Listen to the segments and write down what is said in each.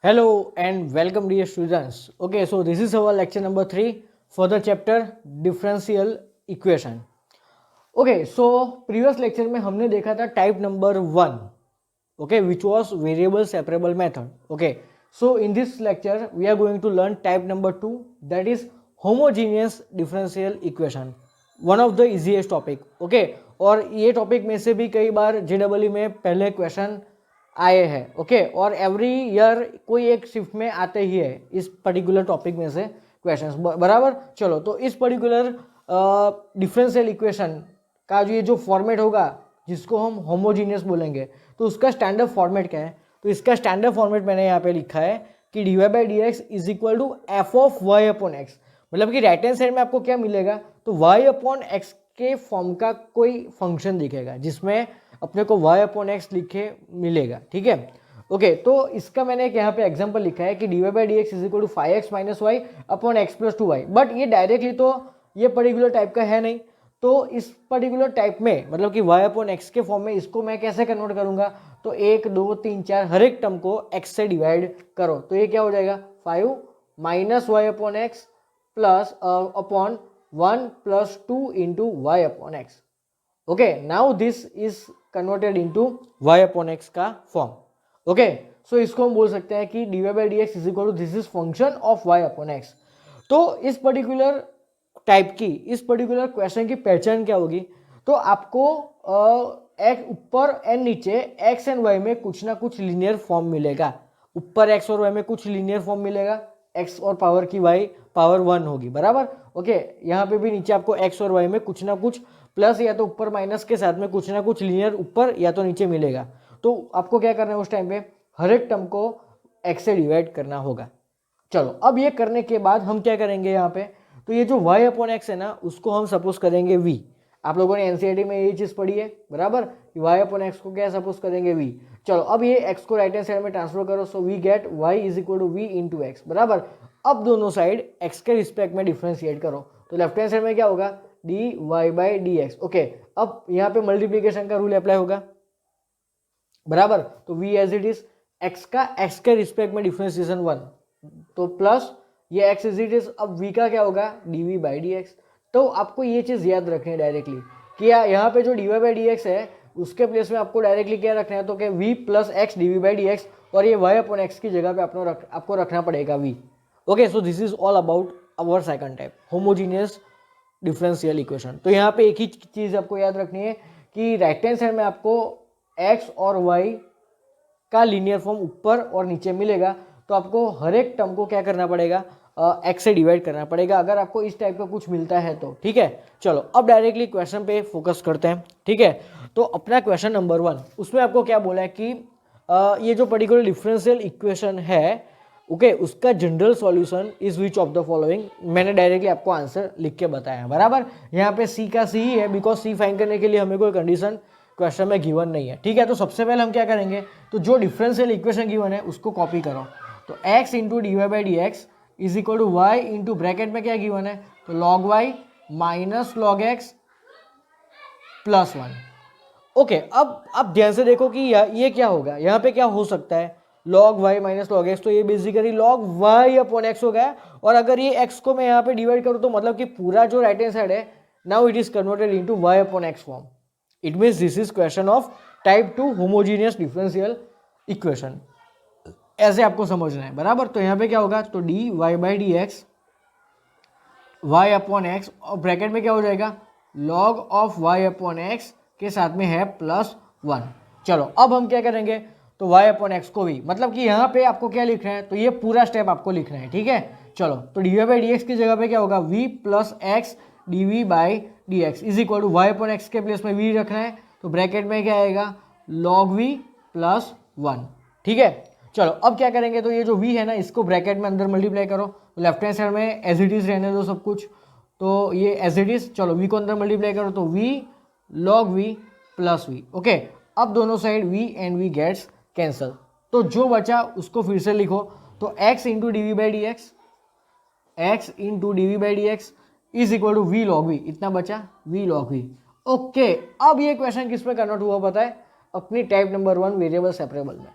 Hello and welcome dear students. Okay, so this is our lecture number 3 for the chapter differential equation. Okay, so previous lecture में हमने देखा था type number 1, okay, which was variable separable method. Okay, so in this lecture we are going to learn type number 2, that is homogeneous differential equation, one of the easiest topic. Okay, और ये topic में से भी कई बार JEE में पहले question आए हैं. ओके, और एवरी ईयर कोई एक शिफ्ट में आते ही है इस पर्टिकुलर टॉपिक में से क्वेश्चंस. बराबर. चलो, तो इस पर्टिकुलर डिफरेंशियल इक्वेशन का जो फॉर्मेट होगा जिसको हम होमोजीनियस बोलेंगे, तो उसका स्टैंडर्ड फॉर्मेट क्या है? तो इसका स्टैंडर्ड फॉर्मेट मैंने यहाँ पे लिखा है कि D Y by D x is equal to f of Y upon x. मतलब कि राइट हैंड साइड में आपको क्या मिलेगा? तो वाई अपॉन एक्स के फॉर्म का कोई फंक्शन दिखेगा जिसमें अपने को y अपॉन एक्स लिखे मिलेगा. ठीक है. ओके, तो इसका मैंने एक यहाँ पे एग्जांपल लिखा है कि D Y by D x is equal to 5x minus y upon x plus 2y. But ये डायरेक्टली तो ये पर्टिकुलर टाइप का है नहीं, तो इस पर्टिकुलर टाइप में मतलब कि y अपॉन एक्स के फॉर्म में इसको मैं कैसे कन्वर्ट करूंगा? तो 1 2 3 4 हर एक टर्म को x से डिवाइड करो, तो ये क्या हो जाएगा? 5 minus y upon x plus upon 1 plus 2 into y upon x. Okay, now this is converted into y upon x का फॉर्म. ओके, सो इसको हम बोल सकते हैं कि D Y by D x is equal to this is function of y upon x. तो इस particular type की, इस पर्टिकुलर क्वेश्चन की पहचान क्या होगी? तो आपको एक ऊपर एंड नीचे x एंड y में कुछ ना कुछ लीनियर फॉर्म मिलेगा. ऊपर x और y में कुछ लीनियर फॉर्म मिलेगा, x और पावर की y पावर 1 होगी. बराबर. ओके, यहाँ पे भी नीचे आपको x और y में कुछ ना कुछ प्लस या तो ऊपर माइनस के साथ में कुछ ना कुछ लीनियर ऊपर या तो नीचे मिलेगा. तो आपको क्या करना है उस टाइम पे? हर एक टर्म को x से डिवाइड करना होगा. चलो, अब ये करने के बाद हम क्या करेंगे यहाँ पे? तो ये जो y अपॉन एक्स है ना, उसको हम सपोज करेंगे v. आप लोगों ने एनसीईआरटी में ये चीज पढ़ी है. बराबर. y अपॉन एक्स को क्या सपोज करेंगे? v. चलो, अब ये x को राइट हैंड साइड में ट्रांसफर करो, so we get y is equal to v into x. बराबर. अब दोनों साइड x के रिस्पेक्ट में डिफ्रेंशिएट करो, तो लेफ्ट हैंड साइड में क्या होगा? D Y by D x. Okay, अब यहाँ पे मल्टीप्लीकेशन का रूल अप्लाई होगा. बराबर. तो v as it is, x का x के रिस्पेक्ट में डिफरेंशिएशन 1, तो प्लस ये x एज इट इज. अब v का क्या होगा? dv by D x. तो आपको ये चीज याद रखनी है डायरेक्टली कि यहाँ पे जो d Y by D x है उसके प्लेस में आपको डायरेक्टली क्या रखना है? तो क्या v plus X D by D x, और ये y अपॉन एक्स की जगह पे आपको रखना पड़ेगा v. Okay, so this is all about our second type, homogeneous differential equation. तो यहाँ पे एक ही चीज आपको याद रखनी है कि राइट हैंड साइड में आपको x और y का लीनियर फॉर्म ऊपर और नीचे मिलेगा, तो आपको हर एक टर्म को क्या करना पड़ेगा? x से डिवाइड करना पड़ेगा अगर आपको इस टाइप का कुछ मिलता है तो. ठीक है. चलो, अब डायरेक्टली क्वेश्चन पे फोकस करते हैं. ठीक है. तो अपना क्वेश्चन नंबर 1, उसमें आपको क्या बोला है कि ये जो पर्टिकुलर डिफरेंशियल इक्वेशन है, ओके, उसका general solution is which of the following. मैंने डायरेक्टली आपको आंसर लिख के बताया. बराबर. यहाँ पे सी का सी ही है, बिकॉज सी फाइंड करने के लिए हमें कोई कंडीशन क्वेश्चन में गिवन नहीं है. ठीक है. तो सबसे पहले हम क्या करेंगे? तो जो डिफरेंशियल इक्वेशन गिवन है उसको कॉपी करो. तो x into d Y by D x is equal to y into bracket में क्या गिवन है? तो log y minus log x plus 1. Okay, अब ध्यान से देखो कि ये क्या होगा. यहाँ पे क्या हो सकता है? Log y minus log x, तो ये basically log y upon x हो गया. और अगर ये एक्स को मैं यहाँ पे डिवाइड करूँ तो मतलब कि पूरा जो राइट हैंड साइड है, now it is converted into y upon x form. It means this is question of type 2 homogeneous differential equation. ऐसे आपको समझना है. बराबर. तो यहाँ पे क्या होगा? तो D Y by D X Y upon X, और ब्रैकेट में क्या हो जाएगा? Log of Y upon X के साथ में है प्लस 1. चलो, अब हम क्या करेंगे? तो y अपॉन एक्स को भी, मतलब कि यहाँ पे आपको क्या लिखना है? तो ये पूरा स्टेप आपको लिखना है. ठीक है. चलो, तो D Y by D x की जगह पे क्या होगा? v plus X D we by D x is equal to Y upon X के प्लेस में v रखना है, तो ब्रैकेट में क्या आएगा? Log v plus 1. ठीक है. चलो, अब क्या करेंगे? तो ये जो v है ना, इसको ब्रैकेट में अंदर मल्टीप्लाई करो. तो लेफ्ट हैंड साइड में एज इट इज रहने दो सब कुछ, तो ये एज इट इज. चलो, v को अंदर मल्टीप्लाई करो, तो v log v plus v. Okay, अब दोनों side v and v gets cancel, तो जो बचा उसको फिर से लिखो. तो x into D we by D X, X into D we by D x is equal to V log V. इतना बचा v लॉग v. ओके, अब ये क्वेश्चन किस में कन्वर्ट हुआ पता है? अपनी टाइप नंबर 1 वेरिएबल सेपरेबल में.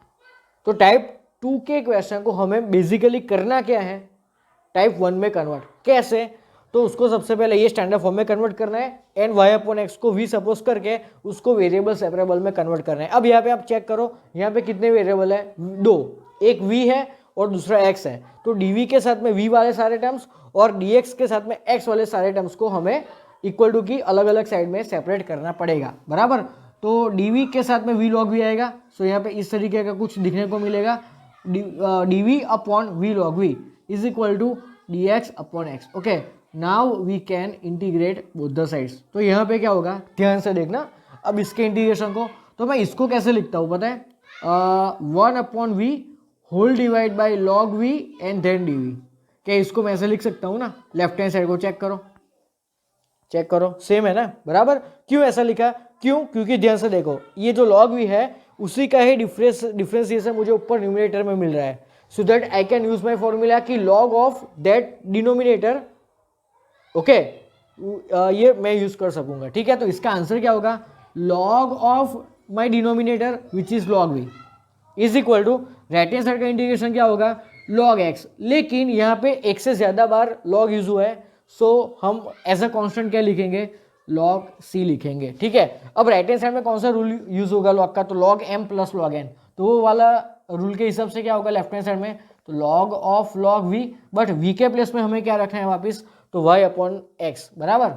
तो टाइप 2 के क्वेश्चन को हमें बेसिकली करना क्या है, टाइप 1 में कन्वर्ट। कैसे, तो उसको सबसे पहले ये स्टैंडर्ड फॉर्म में कन्वर्ट करना है एंड वाई अपॉन एक्स को वी सपोज करके उसको वेरिएबल सेपरेबल में कन्वर्ट करना है। अब यहाँ पे आप चेक करो, यहाँ पे कितने वेरिएबल है, 2, एक वी है और दूसरा एक्स है। तो डीवी के साथ में वी वाले सारे टर्म्स और डीएक्स के साथ में एक्स वाले सारे टर्म्स को हमें इक्वल टू की अलग अलग साइड में सेपरेट करना पड़ेगा, बराबर। तो डीवी के साथ में वी लॉग वी आएगा, सो यहाँ पे इस तरीके का कुछ दिखने को मिलेगा, D V upon V log V is equal to D x upon x. Okay, now we can integrate both the sides. तो यहाँ पे क्या होगा, ध्यान से देखना। अब इसके इंटीग्रेशन को, तो मैं इसको कैसे लिखता हूँ पता है, 1 upon V whole divide by log V and then D V. क्या इसको मैं ऐसे लिख सकता हूँ ना, लेफ्ट हैंड साइड को चेक करो, चेक करो, सेम है ना, बराबर। क्यों ऐसा लिखा, क्यों, क्योंकि ध्यान से देखो, ये जो लॉग वी है उसी का ही डिफरेंशिएशन मुझे ऊपर न्यूमरेटर में मिल रहा है, so that I can use my formula कि log of that denominator, okay, ये मैं यूज कर सकूंगा, ठीक है। तो इसका आंसर क्या होगा, log of my denominator which is log V is equal to right hand side का इंटीग्रेशन क्या होगा, लॉग एक्स। लेकिन यहाँ पे एक से ज्यादा बार लॉग यूज हुआ है, सो हम एज अ कांस्टेंट क्या लिखेंगे, लॉग सी लिखेंगे, ठीक है। अब राइट हैंड साइड में कौन सा रूल यूज होगा लॉग का, तो log M plus log N, तो वो वाला रूल के हिसाब से क्या होगा लेफ्ट हैंड साइड में, तो log of log V, but V के प्लेस में हमें क्या रखना है वापस, तो y अपॉन एक्स, बराबर।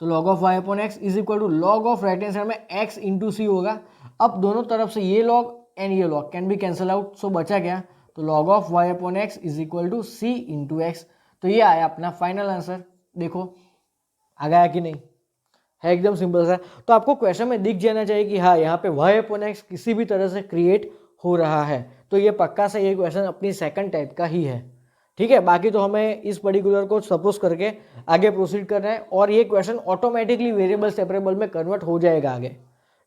तो log of y upon x is equal to log of right hand side में x इंटू सी होगा। अब दोनों तरफ से ये log एंड ये log can be cancel out, so बचा क्या, तो log of y upon x is equal to c into x. तो ये आया अपना फाइनल आंसर। देखो आ गया कि नहीं, है एकदम सिंपल सा। तो आपको क्वेश्चन में दिख जाना चाहिए कि हाँ यहाँ पे y अपॉन एक्स किसी भी तरह से क्रिएट हो रहा है, तो ये पक्का से ये क्वेश्चन अपनी सेकंड टाइप का ही है, ठीक है। बाकी तो हमें इस पर्टिकुलर को सपोज करके आगे प्रोसीड करना है और ये क्वेश्चन ऑटोमेटिकली वेरिएबल सेपरेबल में कन्वर्ट हो जाएगा आगे,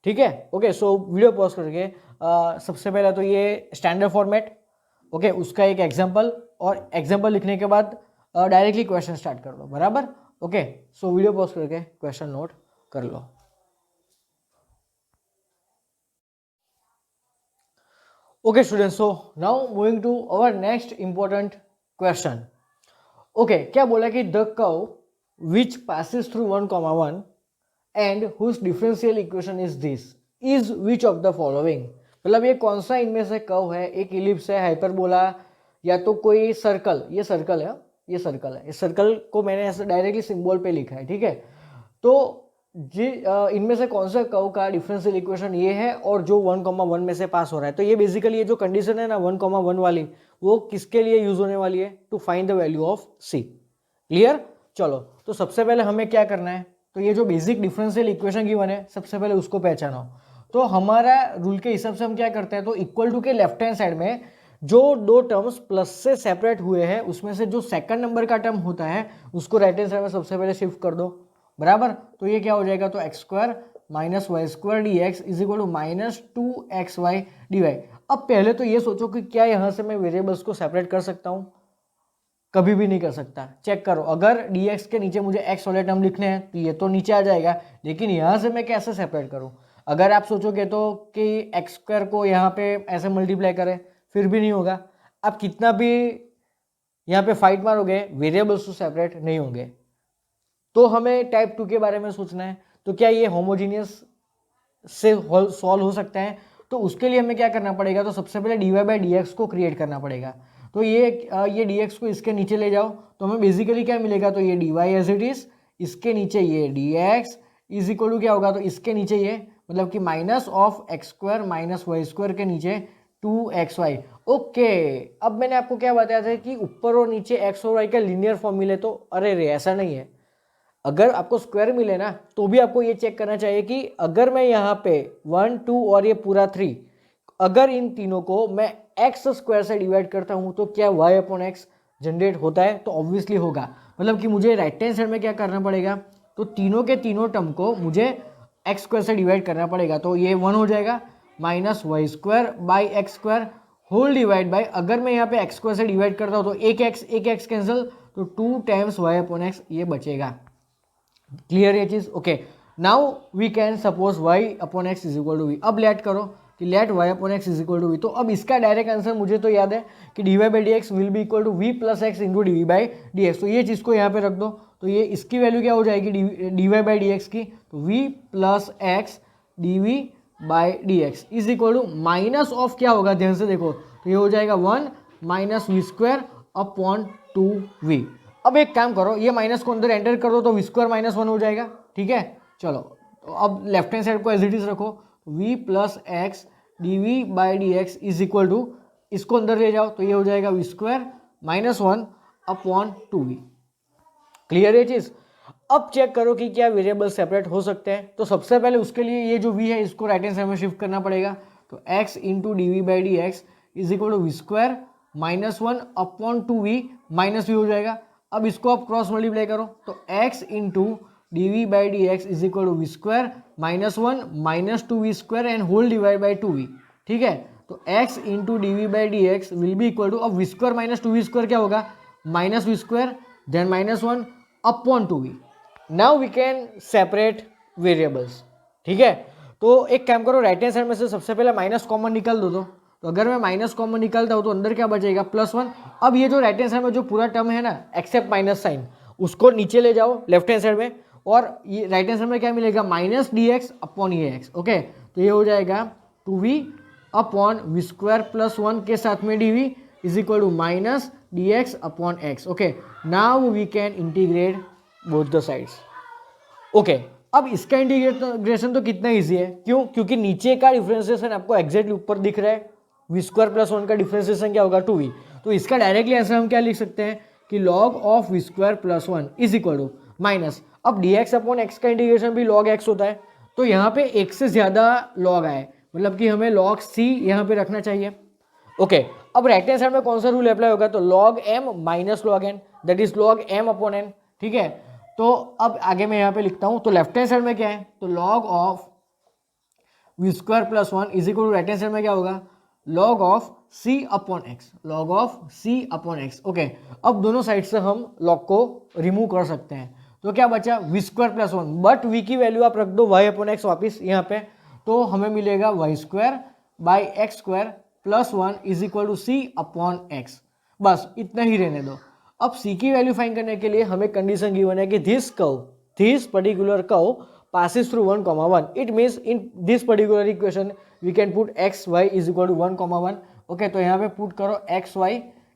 ठीक है। ओके, सो वीडियो पॉज करके सबसे पहले तो ये स्टैंडर्ड फॉर्मेट, ओके, उसका एक एग्जांपल, और एग्जांपल लिखने के बाद डायरेक्टली क्वेश्चन स्टार्ट कर लो, बराबर। ओके, सो वीडियो पॉज करके क्वेश्चन नोट कर लो। Okay students, so now moving to our next important question. Okay, क्या बोला कि the curve which passes through 1,1 and whose differential equation is this is which of the following. मतलब ये कौन सा इनमें से कर्व है, एक इलिप्स है, हाइपरबोला, या तो कोई सर्कल, ये सर्कल है, ये सर्कल है, इस सर्कल को मैंने ऐसे डायरेक्टली सिंबल पे लिखा है, ठीक है। तो जी इनमें से कौन सा कर्व का डिफरेंशियल इक्वेशन ये है और जो 1,1 में से पास हो रहा है। तो ये बेसिकली ये जो कंडीशन है ना 1,1 वाली, वो किसके लिए यूज होने वाली है, to find the value of C. Clear, चलो तो सबसे पहले हमें क्या करना है, तो ये जो बेसिक डिफरेंशियल इक्वेशन गिवन है सबसे पहले उसको पहचानो। तो हमारा रूल के हिसाब से हम क्या करते हैं, तो इक्वल टू के लेफ्ट हैंड साइड में जो दो टर्म्स प्लस से सेपरेट हुए हैं उसमें से जो सेकंड नंबर का टर्म होता है उसको राइट हैंड साइड में सबसे पहले शिफ्ट कर दो, बराबर। तो ये क्या हो जाएगा, तो X square minus Y square D x is equal to minus 2xy dy। अब पहले तो ये सोचो कि क्या यहाँ से मैं वेरिएबल्स को सेपरेट कर सकता हूँ, कभी भी नहीं कर सकता। चेक करो, अगर dx के नीचे मुझे x वाले टर्म लिखने हैं तो ये तो नीचे आ जाएगा, लेकिन यहाँ से मैं कैसे सेपरेट करूँ। अगर आप सोचोगे तो कि एक्स स्क्वायर को यहाँ पे ऐसे मल्टीप्लाई करें फिर भी नहीं होगा। आप कितना भी यहाँ पे फाइट मारोगे वेरिएबल्स तो सेपरेट नहीं होंगे। तो हमें टाइप 2 के बारे में सोचना है, तो क्या ये होमोजीनियस से सॉल्व हो सकता है, तो उसके लिए हमें क्या करना पड़ेगा, तो सबसे पहले dy बाई डी को क्रिएट करना पड़ेगा। तो ये dx को इसके नीचे ले जाओ तो हमें बेसिकली क्या मिलेगा, तो ये dy एज इट इज, इसके नीचे ये dx इज इक्वल टू क्या होगा, तो इसके नीचे ये मतलब कि minus of X square minus Y square के नीचे 2xy। ओके, अब मैंने आपको क्या बताया था कि ऊपर और नीचे x और y का लीनियर फॉर्म मिले, तो अरे रे ऐसा नहीं है। अगर आपको स्क्वायर मिले ना तो भी आपको ये चेक करना चाहिए कि अगर मैं यहाँ पे 1 2 और ये पूरा 3, अगर इन तीनों को मैं एक्स स्क्वायर से डिवाइड करता हूँ तो क्या y अपॉन एक्स जनरेट होता है, तो ऑब्वियसली होगा। मतलब कि मुझे राइट हैंड साइड में क्या करना पड़ेगा, तो तीनों के तीनों टर्म को मुझे एक्स स्क्वायर से डिवाइड करना पड़ेगा। तो ये 1 हो जाएगा minus Y square by X square whole divide by, अगर मैं यहाँ पे एक्स स्क्वायर से डिवाइड करता हूँ तो एक एक्स कैंसिल, तो 2 टाइम्स वाई अपॉन एक्स ये बचेगा। क्लियर ये चीज, okay. Now we can suppose y upon x is equal to V. अब लेट करो, कि let y upon x is equal to V. तो अब इसका डायरेक्ट आंसर मुझे तो याद है कि D Y by D x will be equal to we plus X into D we by D x. तो ये चीज़ को यहाँ पे रख दो, तो ये इसकी वैल्यू क्या हो जाएगी D Y by D x की, तो V plus X D we by D x is equal to minus of क्या होगा, ध्यान से देखो, तो ये हो जाएगा 1 minus we square upon 2v। अब एक काम करो, ये माइनस को अंदर एंटर कर दो तो वी स्क्वायर माइनस 1 हो जाएगा, ठीक है। चलो तो अब लेफ्ट हैंड साइड को एज इट इज रखो, v plus X D we by D x is equal to, इसको अंदर ले जाओ तो ये हो जाएगा V square minus 1 upon 2v। Clear है चीज। अब चेक करो कि क्या वेरिएबल सेपरेट हो सकते हैं। तो सबसे पहले उसके लिए ये जो v है इसको राइट हैंड साइड में शिफ्ट करना पड़ेगा, तो x into D we by D x is equal to we square minus 1 upon 2v minus V हो जाएगा। अब इसको आप क्रॉस मल्टीप्लाई करो, तो x into D we by D x is equal to we square minus 1 minus 2v square and whole divide by 2v, ठीक है। तो x into D we by D x will be equal to, अब v square minus 2v square क्या होगा, minus we square then minus 1 upon 2v। Now we can separate variables, ठीक है। तो एक काम करो, राइट हैंड साइड में से सबसे पहले माइनस कॉमन निकाल दो, तो अगर मैं माइनस कॉमन निकालता हूँ तो अंदर क्या बचेगा, +1। अब ये जो राइट हैंड साइड में जो पूरा टर्म है ना एक्सेप्ट माइनस साइन, उसको नीचे ले जाओ लेफ्ट हैंड साइड में, और ये राइट हैंड साइड में क्या मिलेगा, माइनस डी एक्स अपॉन ये एक्स, ओके। तो ये हो जाएगा 2v upon v square plus 1 के साथ में D we is equal to minus D x upon x, okay. Now we can integrate both the sides, okay. अब इसका इंटीग्रेशन तो कितना ईजी है, क्यों, क्योंकि नीचे का डिफरेंशिएशन आपको एग्जैक्टली ऊपर दिख रहा है, वी स्क्वायर प्लस 1 का डिफरेंशिएशन क्या होगा 2v। तो इसका डायरेक्टली आंसर हम क्या लिख सकते हैं कि log of we square plus 1 is equal to minus, अब dx अपॉन एक्स का इंटीग्रेशन भी log x होता है, तो यहाँ पे एक से ज्यादा log आए, मतलब कि हमें log c यहाँ पे रखना चाहिए, ओके। अब राइट हैंड साइड में कौन सा रूल अप्लाई होगा, तो log m minus log n that is log m upon n, ठीक है। तो अब आगे मैं यहाँ पे लिखता हूँ, तो लेफ्ट हैंड साइड में क्या है, तो log of we square plus 1 is equal to right hand side में क्या होगा, log of c upon X, log of c upon x, okay. अब दोनों साइड से हम log को रिमूव कर सकते हैं, तो क्या बचा V square plus 1, but v की वैल्यू आप रख दो y अपॉन एक्स वापिस यहाँ पे, तो हमें मिलेगा Y square by X square plus 1 is equal to c upon X, बस इतना ही रहने दो। अब c की वैल्यू फाइंड करने के लिए हमें कंडीशन गिवन है कि this particular curve passes through 1, 1. It means in this particular equation we can put x y is equal to 1, 1. Okay, तो यहाँ पे पुट करो x y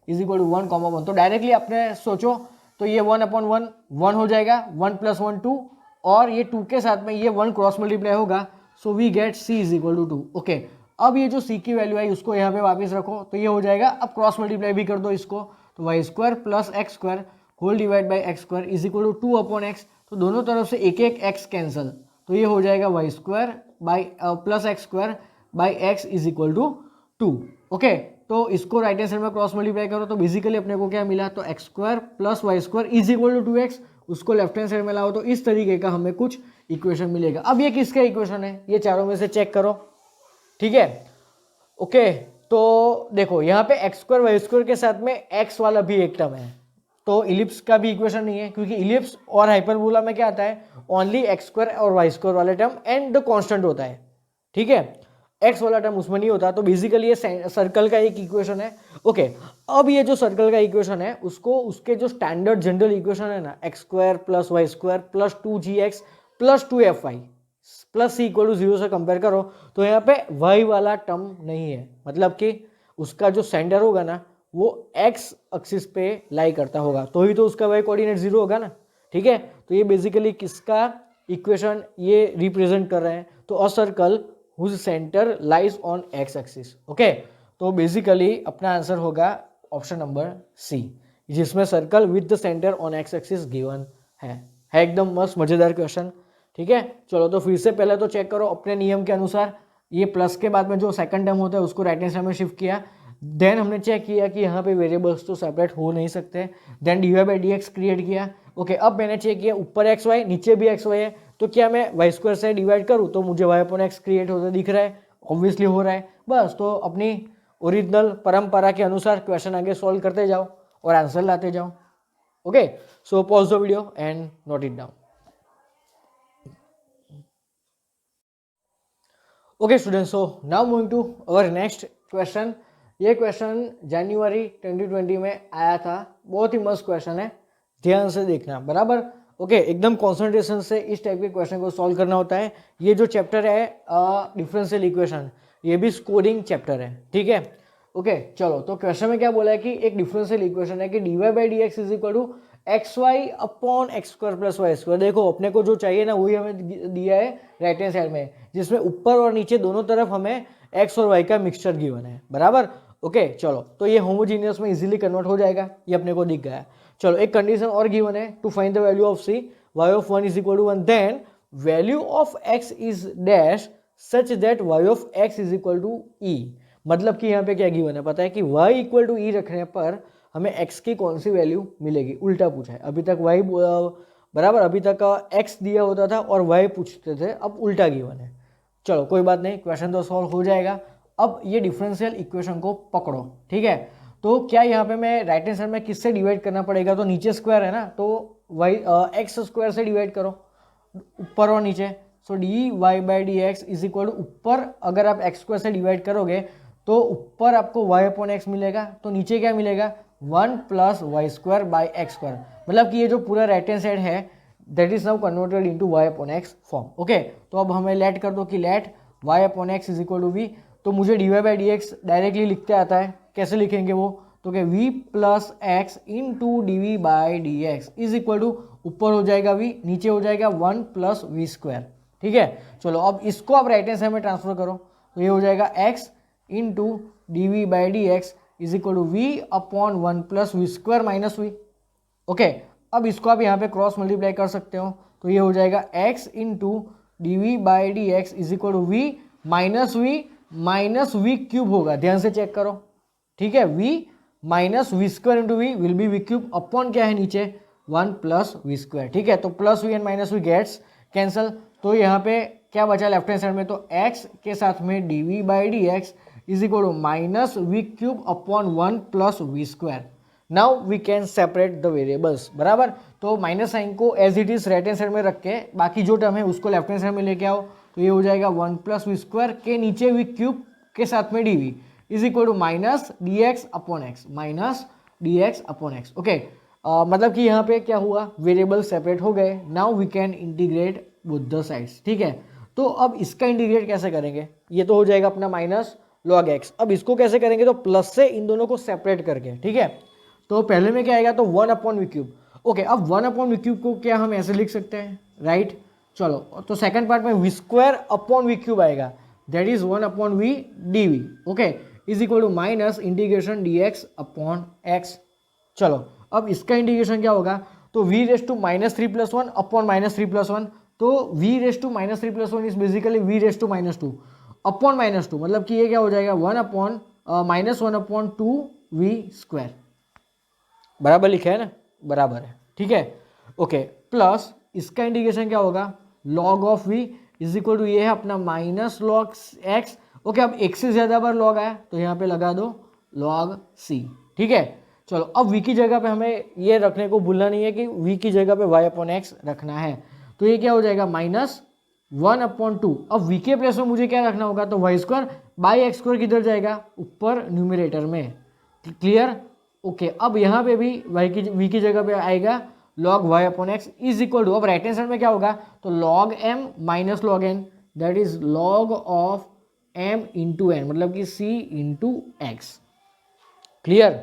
is equal to 1, 1। तो डायरेक्टली आपने सोचो तो ये 1 अपॉन 1 1 हो जाएगा, 1 प्लस 1 2, और ये 2 के साथ में ये 1 क्रॉस मल्टीप्लाई होगा, so we get c is equal to 2, okay. अब ये जो c की वैल्यू आई उसको यहाँ पे वापस रखो, तो ये हो जाएगा, अब क्रॉस मल्टीप्लाई भी कर दो इसको, तो Y square plus x square whole divide by X square is equal to 2 upon x, तो दोनों तरफ से एक एक x कैंसिल, तो ये हो जाएगा Y square by plus x square by X is equal to 2, okay. तो इसको राइट हैंड साइड में क्रॉस मल्टीप्लाई करो, तो बेसिकली अपने को क्या मिला, तो X square plus Y square is equal to 2x, उसको लेफ्ट हैंड साइड में लाओ तो इस तरीके का हमें कुछ इक्वेशन मिलेगा। अब ये किसका इक्वेशन है, ये चारों में से चेक करो, ठीक है, ओके। तो देखो यहाँ पे एक्स स्क्वायर वाई स्क्वायर के साथ में एक्स वाला भी एक टर्म है, तो इलिप्स का भी इक्वेशन नहीं है, क्योंकि इलिप्स और हाइपरबोला में क्या आता है, ओनली एक्स स्क्वायर और वाई स्क्वायर वाला टर्म एंड द कांस्टेंट होता है, ठीक है, एक्स वाला टर्म उसमें नहीं होता। तो बेसिकली ये सर्कल का एक इक्वेशन है, ओके। अब ये जो सर्कल का इक्वेशन है उसको उसके जो स्टैंडर्ड जनरल इक्वेशन है ना, X square plus Y square plus 2gx plus 2fy plus c equal to 0 से कंपेयर करो, तो यहाँ पे y वाला टर्म नहीं है, मतलब कि उसका जो सेंटर होगा ना वो x एक्सिस पे लाई करता होगा, तो ही तो उसका y कोऑर्डिनेट 0 होगा ना, ठीक है। तो ये बेसिकली किसका इक्वेशन ये रिप्रेजेंट कर रहे हैं, तो a circle whose centre lies on x axis, okay. तो बेसिकली अपना आंसर होगा ऑप्शन नंबर सी, जिसमें circle with the centre on x axis given है एकदम मस्त मजेदार क्वेश्चन, ठीक है। चलो तो फिर से पहले तो चेक करो अपने नियम के अनुसार, ये प्लस के बाद में जो सेकंड टर्म होता है उसको राइट हैंड साइड में शिफ्ट किया, देन हमने चेक किया कि यहाँ पे वेरिएबल्स तो सेपरेट हो नहीं सकते, then D Y by D X create किया, ओके। अब मैंने चेक किया ऊपर एक्स वाई नीचे भी एक्स वाई है, तो क्या मैं वाई स्क्वायर से डिवाइड करूँ तो मुझे वाई अपॉन एक्स क्रिएट होता दिख रहा है, ऑब्वियसली हो रहा है, बस। तो अपनी ओरिजिनल परंपरा के अनुसार क्वेश्चन आगे सॉल्व करते जाओ और आंसर लाते जाओ, okay. So pause the video and note it down. Okay students, so now moving to our next question. ये क्वेश्चन जनवरी 2020 में आया था, बहुत ही मस्त क्वेश्चन है, ध्यान से देखना बराबर। ओके एकदम कॉन्सेंट्रेशन से इस टाइप के क्वेश्चन को सॉल्व करना होता है। ये जो चैप्टर है डिफरेंशियल इक्वेशन, ये भी स्कोरिंग चैप्टर है, ठीक है। ओके चलो, तो क्वेश्चन में क्या बोला है कि एक डिफरेंशियल इक्वेशन है कि D Y by D x is equal to X Y upon X square plus Y square. देखो अपने को जो चाहिए ना वही हमें दिया है राइट हैंड साइड में, जिसमें ऊपर और नीचे दोनों तरफ हमें एक्स और वाई का मिक्सचर गिवन है बराबर। ओके चलो, तो ये होमोजीनियस में इजीली कन्वर्ट हो जाएगा, ये अपने को दिख गया। चलो एक कंडीशन और गिवन है, to find the value of c y of 1 is equal to 1, then value of x is dash such that y of x is equal to e. मतलब कि यहाँ पे क्या गिवन है पता है कि y इक्वल टू ई रखने पर हमें x की कौन सी वैल्यू मिलेगी, उल्टा पूछा है। अभी तक y बराबर, अभी तक x दिया होता था और y पूछते थे, अब उल्टा गिवन है। चलो कोई बात नहीं, क्वेश्चन तो सॉल्व हो जाएगा। अब ये डिफरेंशियल इक्वेशन को पकड़ो, ठीक है। तो क्या यहाँ पे मैं राइट हैंड साइड में किससे डिवाइड करना पड़ेगा, तो नीचे स्क्वायर है ना, तो एक्स स्क्वायर से डिवाइड करो ऊपर और नीचे। So d Y by D x is equal to ऊपर अगर आप एक्स स्क्वायर से डिवाइड करोगे तो ऊपर आपको y अपॉन एक्स मिलेगा, तो नीचे क्या मिलेगा 1 plus Y square by X square. मतलब कि ये जो पूरा राइट हैंड साइड है that is now converted into y upon x form. Okay तो अब हमें लेट कर दो कि let y upon x is equal to V. तो मुझे D Y by D X directly लिखते आता है, कैसे लिखेंगे वो, तो क्या v plus X into D we by D x is equal to ऊपर हो जाएगा v, नीचे हो जाएगा 1 प्लस वी स्क्वायर, ठीक है। चलो अब इसको आप राइट हैंड साइड में ट्रांसफर करो, तो ये हो जाएगा x into D we by D x is equal to V upon 1 plus we square minus V. Okay अब इसको आप यहाँ पे क्रॉस मल्टीप्लाई कर सकते हो, तो ये हो जाएगा x into D we by D x is equal to V minus V cube होगा, ध्यान से चेक करो, ठीक है। v minus we square into V will be V cube upon क्या है नीचे 1 प्लस वी स्क्वायर, ठीक है। तो plus V and minus V gets cancel, तो यहाँ पे क्या बचा लेफ्ट हैंड साइड में, तो x के साथ में D we by D x is equal to minus V cube upon 1 plus we square. Now we can separate the variables बराबर। तो माइनस साइन को as it is right hand side में रख के बाकी जो टर्म है उसको लेफ्ट हैंड साइड में लेके आओ, तो ये हो जाएगा 1 प्लस वी स्क्वायर के नीचे वी क्यूब के साथ में D we is equal to minus D x upon X, minus D x upon x. Okay मतलब कि यहाँ पे क्या हुआ, वेरिएबल सेपरेट हो गए। Now we can integrate both the sides, ठीक है। तो अब इसका इंटीग्रेट कैसे करेंगे, ये तो हो जाएगा अपना माइनस लॉग एक्स। अब इसको कैसे करेंगे, तो प्लस से इन दोनों को सेपरेट करके, ठीक है। तो पहले में क्या आएगा, तो 1 अपॉन वी क्यूब। ओके अब 1 अपॉन वी क्यूब को क्या हम ऐसे लिख सकते हैं, राइट। चलो तो सेकंड पार्ट में v square upon v cube आएगा, that is 1 upon v d v, okay is equal to minus integration d x upon x. चलो अब इसका इंटीग्रेशन क्या होगा, तो v raise to minus 3 plus 1 upon minus 3 plus 1, तो v raise to minus 3 plus 1 is basically v raise to minus 2 upon minus 2, मतलब कि ये क्या हो जाएगा 1 upon minus 1 upon 2 V square, बराबर लिखा है ना, बराबर है, ठीक है। ओके प्लस इसका इंटीग्रेशन क्या होगा, log of v is equal to ये है अपना माइनस लॉग x। ओके अब एक से ज्यादा बार लॉग आया तो यहाँ पे लगा दो लॉग c, ठीक है। चलो अब v की जगह पे हमें ये रखने को भूलना नहीं है कि v की जगह पे y अपॉन एक्स रखना है, तो ये क्या हो जाएगा माइनस 1 अपॉन 2। अब v के प्लेस में मुझे क्या रखना होगा, तो Y square by X square किधर जाएगा, ऊपर न्यूमिनेटर में, क्लियर। ओके अब यहाँ पे भी v की जगह पे आएगा log y upon x is equal to, अब राइट हैंड साइड में क्या होगा, तो log m minus log n, that is log of m into N, मतलब कि c into X, clear.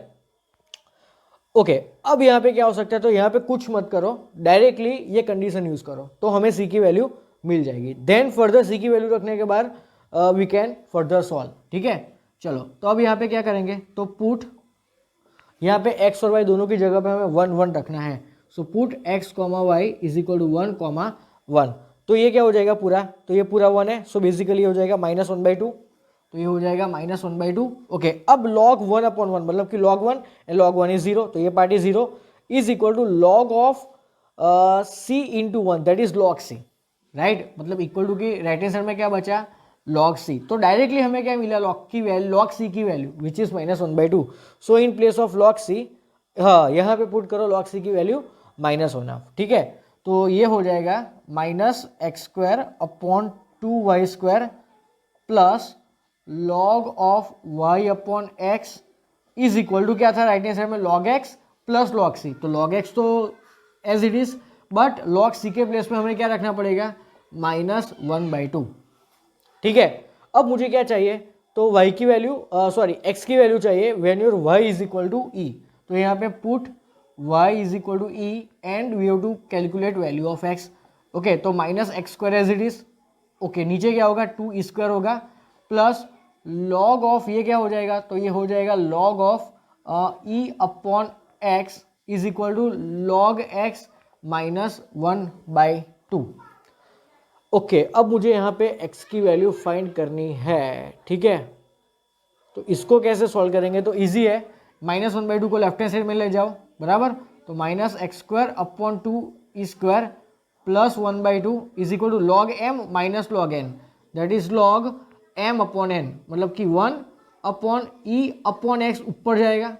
Okay अब यहाँ पे क्या हो सकता है, तो यहाँ पे कुछ मत करो, डायरेक्टली ये कंडीशन यूज करो तो हमें c की वैल्यू मिल जाएगी। देन फर्दर c की वैल्यू रखने के बाद वी कैन फर्दर सॉल्व, ठीक है। चलो तो अब यहाँ पे क्या करेंगे, तो पुट यहाँ पे x और y दोनों की जगह पे हमें 1 1 रखना है, so put x comma Y is equal to 1 comma 1, तो ये क्या हो जाएगा पूरा, तो ये पूरा 1 है, सो बेसिकली हो जाएगा माइनस 1/2, तो ये हो जाएगा माइनस 1/2। ओके अब log 1 अपॉन 1, मतलब कि log 1 एंड log 1 इज 0, तो ये part is 0 is equal to log of c into 1, that is log c, right. मतलब इक्वल टू की राइट हैंड साइड में क्या बचा, log c, तो डायरेक्टली हमें क्या मिला, log c की value which is minus 1/2, so in place of log c, हाँ यहाँ पे पुट करो log c की वैल्यू माइनस होना, ठीक है। तो ये हो जाएगा minus x square upon 2 y square plus log of Y upon x is equal to क्या था राइट हैंड साइड में, log x plus log c. तो लॉग एक्स तो as it is, but log c के place में हमें क्या रखना पड़ेगा, -1/2। ठीक है, अब मुझे क्या चाहिए, तो y की वैल्यू सॉरी x की वैल्यू चाहिए when your y is equal to e. तो यहाँ पे put y is equal to e and we have to calculate value of x। Okay, तो -x² as it is. Okay, नीचे क्या होगा, 2e² होगा प्लस लॉग ऑफ ये क्या हो जाएगा, तो ये हो जाएगा log of e upon x is equal to log x -1/2। Okay, अब मुझे यहाँ पे x की वैल्यू फाइंड करनी है। ठीक है, तो इसको कैसे सॉल्व करेंगे, तो इजी है, -1/2 को लेफ्ट हैंड साइड में ले जाओ, बराबर। तो -x² upon 2e² plus 1/2 is equal to log m minus log n, that is log m upon n, मतलब कि 1 अपॉन e अपॉन x ऊपर जाएगा,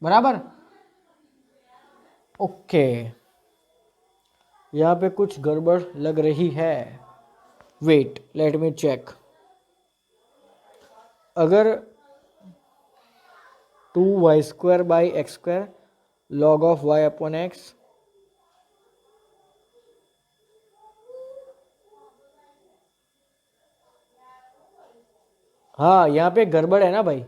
बराबर। ओके, यहाँ पे कुछ गड़बड़ लग रही है, वेट लेट मी चेक। अगर 2y² log of y upon x हाँ, यहाँ पे गड़बड़ है ना भाई।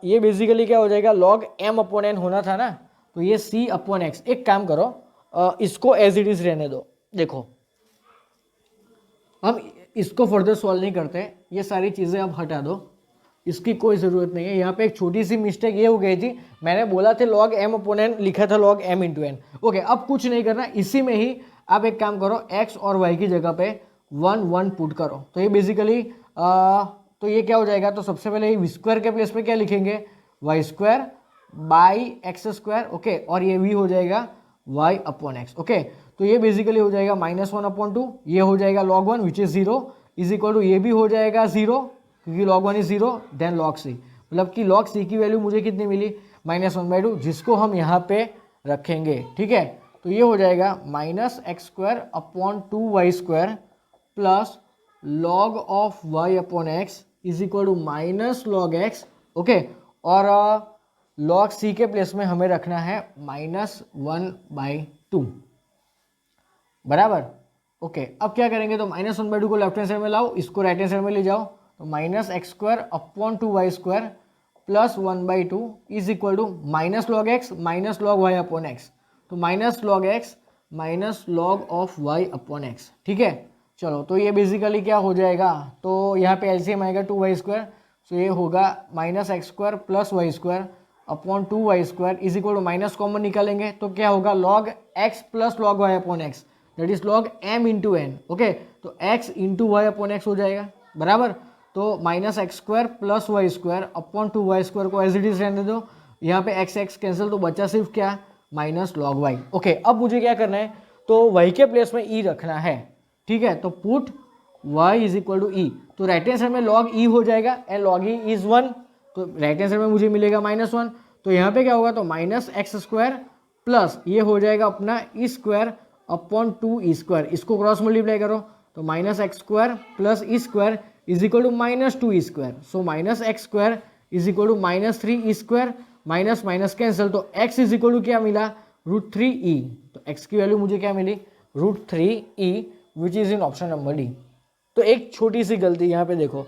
ये बेसिकली क्या हो जाएगा, लॉग m अपॉन n होना था ना, तो ये c अपॉन x। एक काम करो, इसको एज इट इज रहने दो। देखो, हम इसको फर्दर सॉल्व नहीं करते, ये सारी चीज़ें अब हटा दो, इसकी कोई ज़रूरत नहीं है। यहाँ पे एक छोटी सी मिस्टेक ये हो गई थी, मैंने बोला था लॉग m अपॉन n, लिखा था log m into n। Okay, अब कुछ नहीं करना, इसी में ही आप एक काम करो, x और y की जगह पे 1 पुट करो। तो ये बेसिकली तो ये क्या हो जाएगा, तो सबसे पहले ये v² के प्लेस पे क्या लिखेंगे, y² बाई x²। ओके, और ये v हो जाएगा y अपॉन x। ओके, तो ये बेसिकली हो जाएगा -1/2, ये हो जाएगा log 1 which is 0 is equal to ये भी हो जाएगा 0 क्योंकि log 1 is 0, then log c, मतलब कि log c की वैल्यू मुझे कितनी मिली, -1/2, जिसको हम यहाँ पे रखेंगे। ठीक है, तो ये हो जाएगा -x² upon 2y² plus log of y upon x is equal to -log x। Okay, और log c के प्लेस में हमें रखना है -1/2, बराबर। ओके, अब क्या करेंगे, तो -1/2 को लेफ्ट हैंड साइड में लाओ, इसको राइट हैंड साइड में ले जाओ, तो -x² upon 2y² plus 1/2 is equal to -log x minus log y upon x, तो -log x minus log of y upon x। ठीक है, चलो, तो ये बेसिकली क्या हो जाएगा, तो यहाँ पे एलसीएम आएगा 2y², तो ये होगा -x² plus y² upon 2y² is equal to minus common निकालेंगे, तो क्या होगा, log x plus log y upon x, that is log m into n. Okay, तो x into y upon x हो जाएगा, बराबर। तो -x² plus y² upon 2y² को एज इट इज रहने दो, यहाँ पे x कैंसिल, तो बचा सिर्फ क्या, -log y। ओके, अब मुझे क्या करना है, तो y के प्लेस में e रखना है। ठीक है, तो put y is equal to e, तो राइट हैंड साइड में log e हो जाएगा एंड log e इज 1, तो राइट हैंड साइड में मुझे मिलेगा -1, तो यहाँ पे क्या होगा, तो -x² प्लस ये हो जाएगा अपना e² अपॉन 2e², इसको क्रॉस मल्टीप्लाई करो, तो -x² plus e² is equal to -2e², so -x² is equal to -3e², minus minus cancel, तो x इज इक्वल टू क्या मिला, √3e, तो x की वैल्यू मुझे क्या मिली, √3e which is in option number d. तो एक छोटी सी गलती यहाँ पे देखो,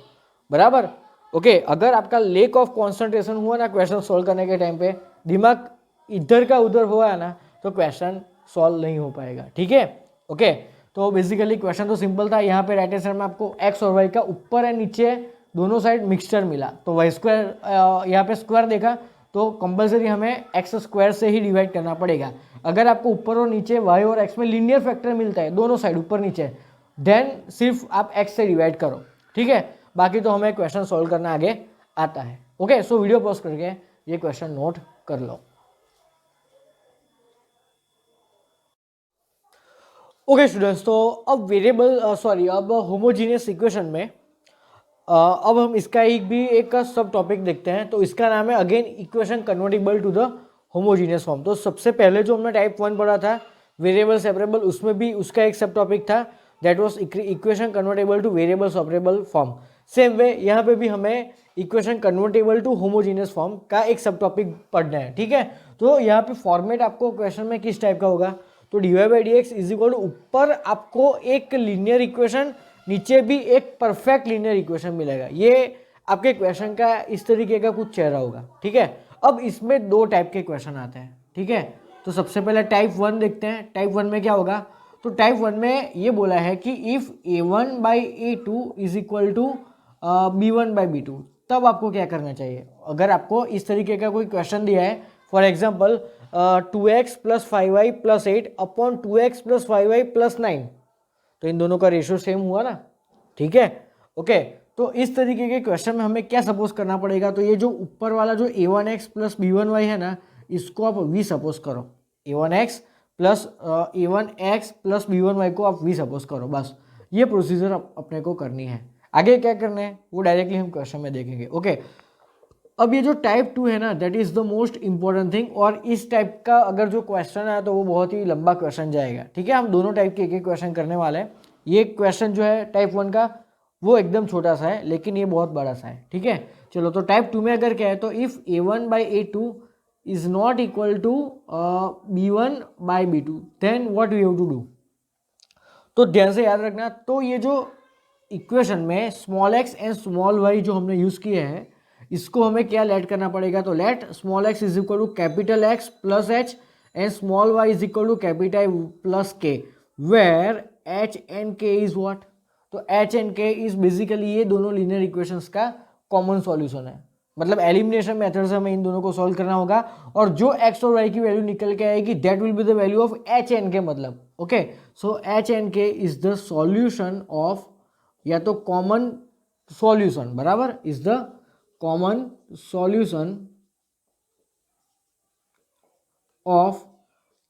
बराबर। ओके, अगर आपका लेक ऑफ कॉन्सेंट्रेशन हुआ ना क्वेश्चन सॉल्व करने के टाइम पे, दिमाग इधर का उधर हुआ है ना, तो क्वेश्चन सॉल्व नहीं हो पाएगा। ठीक है, ओके, तो बेसिकली क्वेश्चन तो सिंपल था, यहाँ पे राइट हैंड साइड में आपको x और y का ऊपर एंड नीचे दोनों साइड मिक्सचर मिला, तो y² यहाँ पे स्क्वायर देखा, तो कंपलसरी हमें x² से ही डिवाइड करना पड़ेगा। अगर आपको ऊपर और नीचे y और x में लीनियर फैक्टर मिलता है, दोनों साइड ऊपर नीचे, देन सिर्फ आप x से डिवाइड करो। ठीक है, बाकी तो हमें क्वेश्चन सॉल्व करना आगे आता है। ओके, सो वीडियो पॉज करके ये क्वेश्चन नोट कर लो। ओके स्टूडेंट्स, तो अब वेरिएबल अब होमोजीनियस इक्वेशन में अब हम इसका एक सब टॉपिक देखते हैं, तो इसका नाम है again equation convertible to the homogeneous form. तो सबसे पहले जो हमने टाइप 1 पढ़ा था वेरिएबल सेपरेबल, उसमें भी उसका एक सब टॉपिक था, that was equation convertible to variable operable form. Same way यहाँ पे भी हमें equation convertible to homogeneous form का एक सब टॉपिक पढ़ना है, ठीक है। तो यहाँ पे फॉर्मेट आपको क्वेश्चन में किस टाइप का होगा, तो dy by D x is equal to ऊपर आपको एक लीनियर इक्वेशन, नीचे भी एक परफेक्ट लीनियर इक्वेशन मिलेगा। ये आपके क्वेश्चन का इस तरीके का कुछ चेहरा होगा, ठीक है। अब इसमें दो टाइप के क्वेश्चन आते हैं, ठीक है। तो सबसे पहले टाइप 1 देखते हैं। टाइप 1 में क्या होगा, तो टाइप 1 में ये बोला है कि if a1 by a2 is equal to b1 by b2, तब आपको क्या करना चाहिए। अगर आपको इस तरीके का कोई क्वेश्चन दिया है, for example 2x plus 5y plus 8 upon 2x plus 5y plus 9, तो इन दोनों का रेशियो सेम हुआ ना, ठीक है, ओके। तो इस तरीके के क्वेश्चन में हमें क्या सपोज करना पड़ेगा, तो ये जो ऊपर वाला जो a1x प्लस b1y है ना, इसको आप v सपोज करो। a1x plus a1x plus b1y को आप v सपोज करो, बस ये प्रोसीजर अपने को करनी है। आगे क्या करना है वो डायरेक्टली हम क्वेश्चन में देखेंगे, ओके। अब ये जो टाइप 2 है ना, that is the most important thing, और इस टाइप का अगर जो क्वेश्चन है तो वो बहुत ही लंबा क्वेश्चन जाएगा, ठीक है। हम दोनों टाइप के एक एक क्वेश्चन करने वाले हैं। ये क्वेश्चन जो है टाइप 1 का वो एकदम छोटा सा है, लेकिन ये बहुत बड़ा सा है, ठीक है। चलो, तो टाइप 2 में अगर क्या है, तो if a1 by a2 is not equal to b1 by b2 then what we have to do. तो ध्यान से याद रखना, तो ये जो इक्वेशन में small x and small y जो हमने यूज किए हैं, इसको हमें क्या लेट करना पड़ेगा, तो let small x is equal to capital X plus h and small y is equal to capital plus k, where h and k is what, तो h and k is basically ये दोनों linear equations का common solution है। मतलब elimination method से हमें इन दोनों को सॉल्व करना होगा, और जो x और y की वैल्यू निकल के आएगी that will be the value of h and k, मतलब okay. So h and k is the solution of, या तो कॉमन सॉल्यूशन बराबर, is the common solution of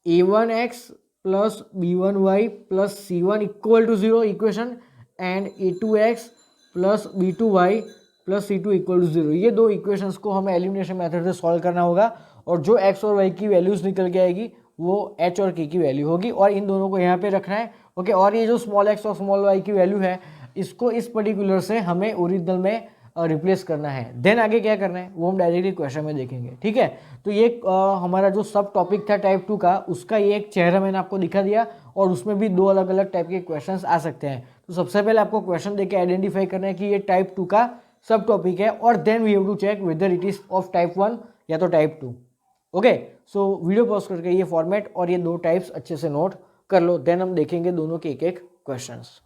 a1x plus b1y plus c1 equal to 0 equation and a2x plus b2y plus c2 equal to 0। ये दो equations को हमें elimination method से solve करना होगा, और जो x और y की वैल्यूज निकल के आएगी वो h और k की वैल्यू होगी, और इन दोनों को यहाँ पे रखना है, ओके। और ये जो स्मॉल x और स्मॉल y की वैल्यू है, इसको इस पर्टिकुलर से हमें ओरिजिनल में रिप्लेस करना है। देन आगे क्या करना है वो हम डायरेक्टली क्वेश्चन में देखेंगे, ठीक है। तो ये हमारा जो सब टॉपिक था टाइप 2 का, उसका ये एक चेहरा मैंने आपको दिखा दिया, और उसमें भी दो अलग अलग टाइप के क्वेश्चंस आ सकते हैं। तो सबसे पहले आपको क्वेश्चन देके आइडेंटिफाई करना है कि ये टाइप 2 का सब टॉपिक है, और then we have to check whether it is of type 1 या तो type 2, okay. So video pause करके ये फॉर्मेट और ये दो टाइप्स अच्छे से नोट कर लो, देन हम देखेंगे दोनों के एक एक क्वेश्चंस।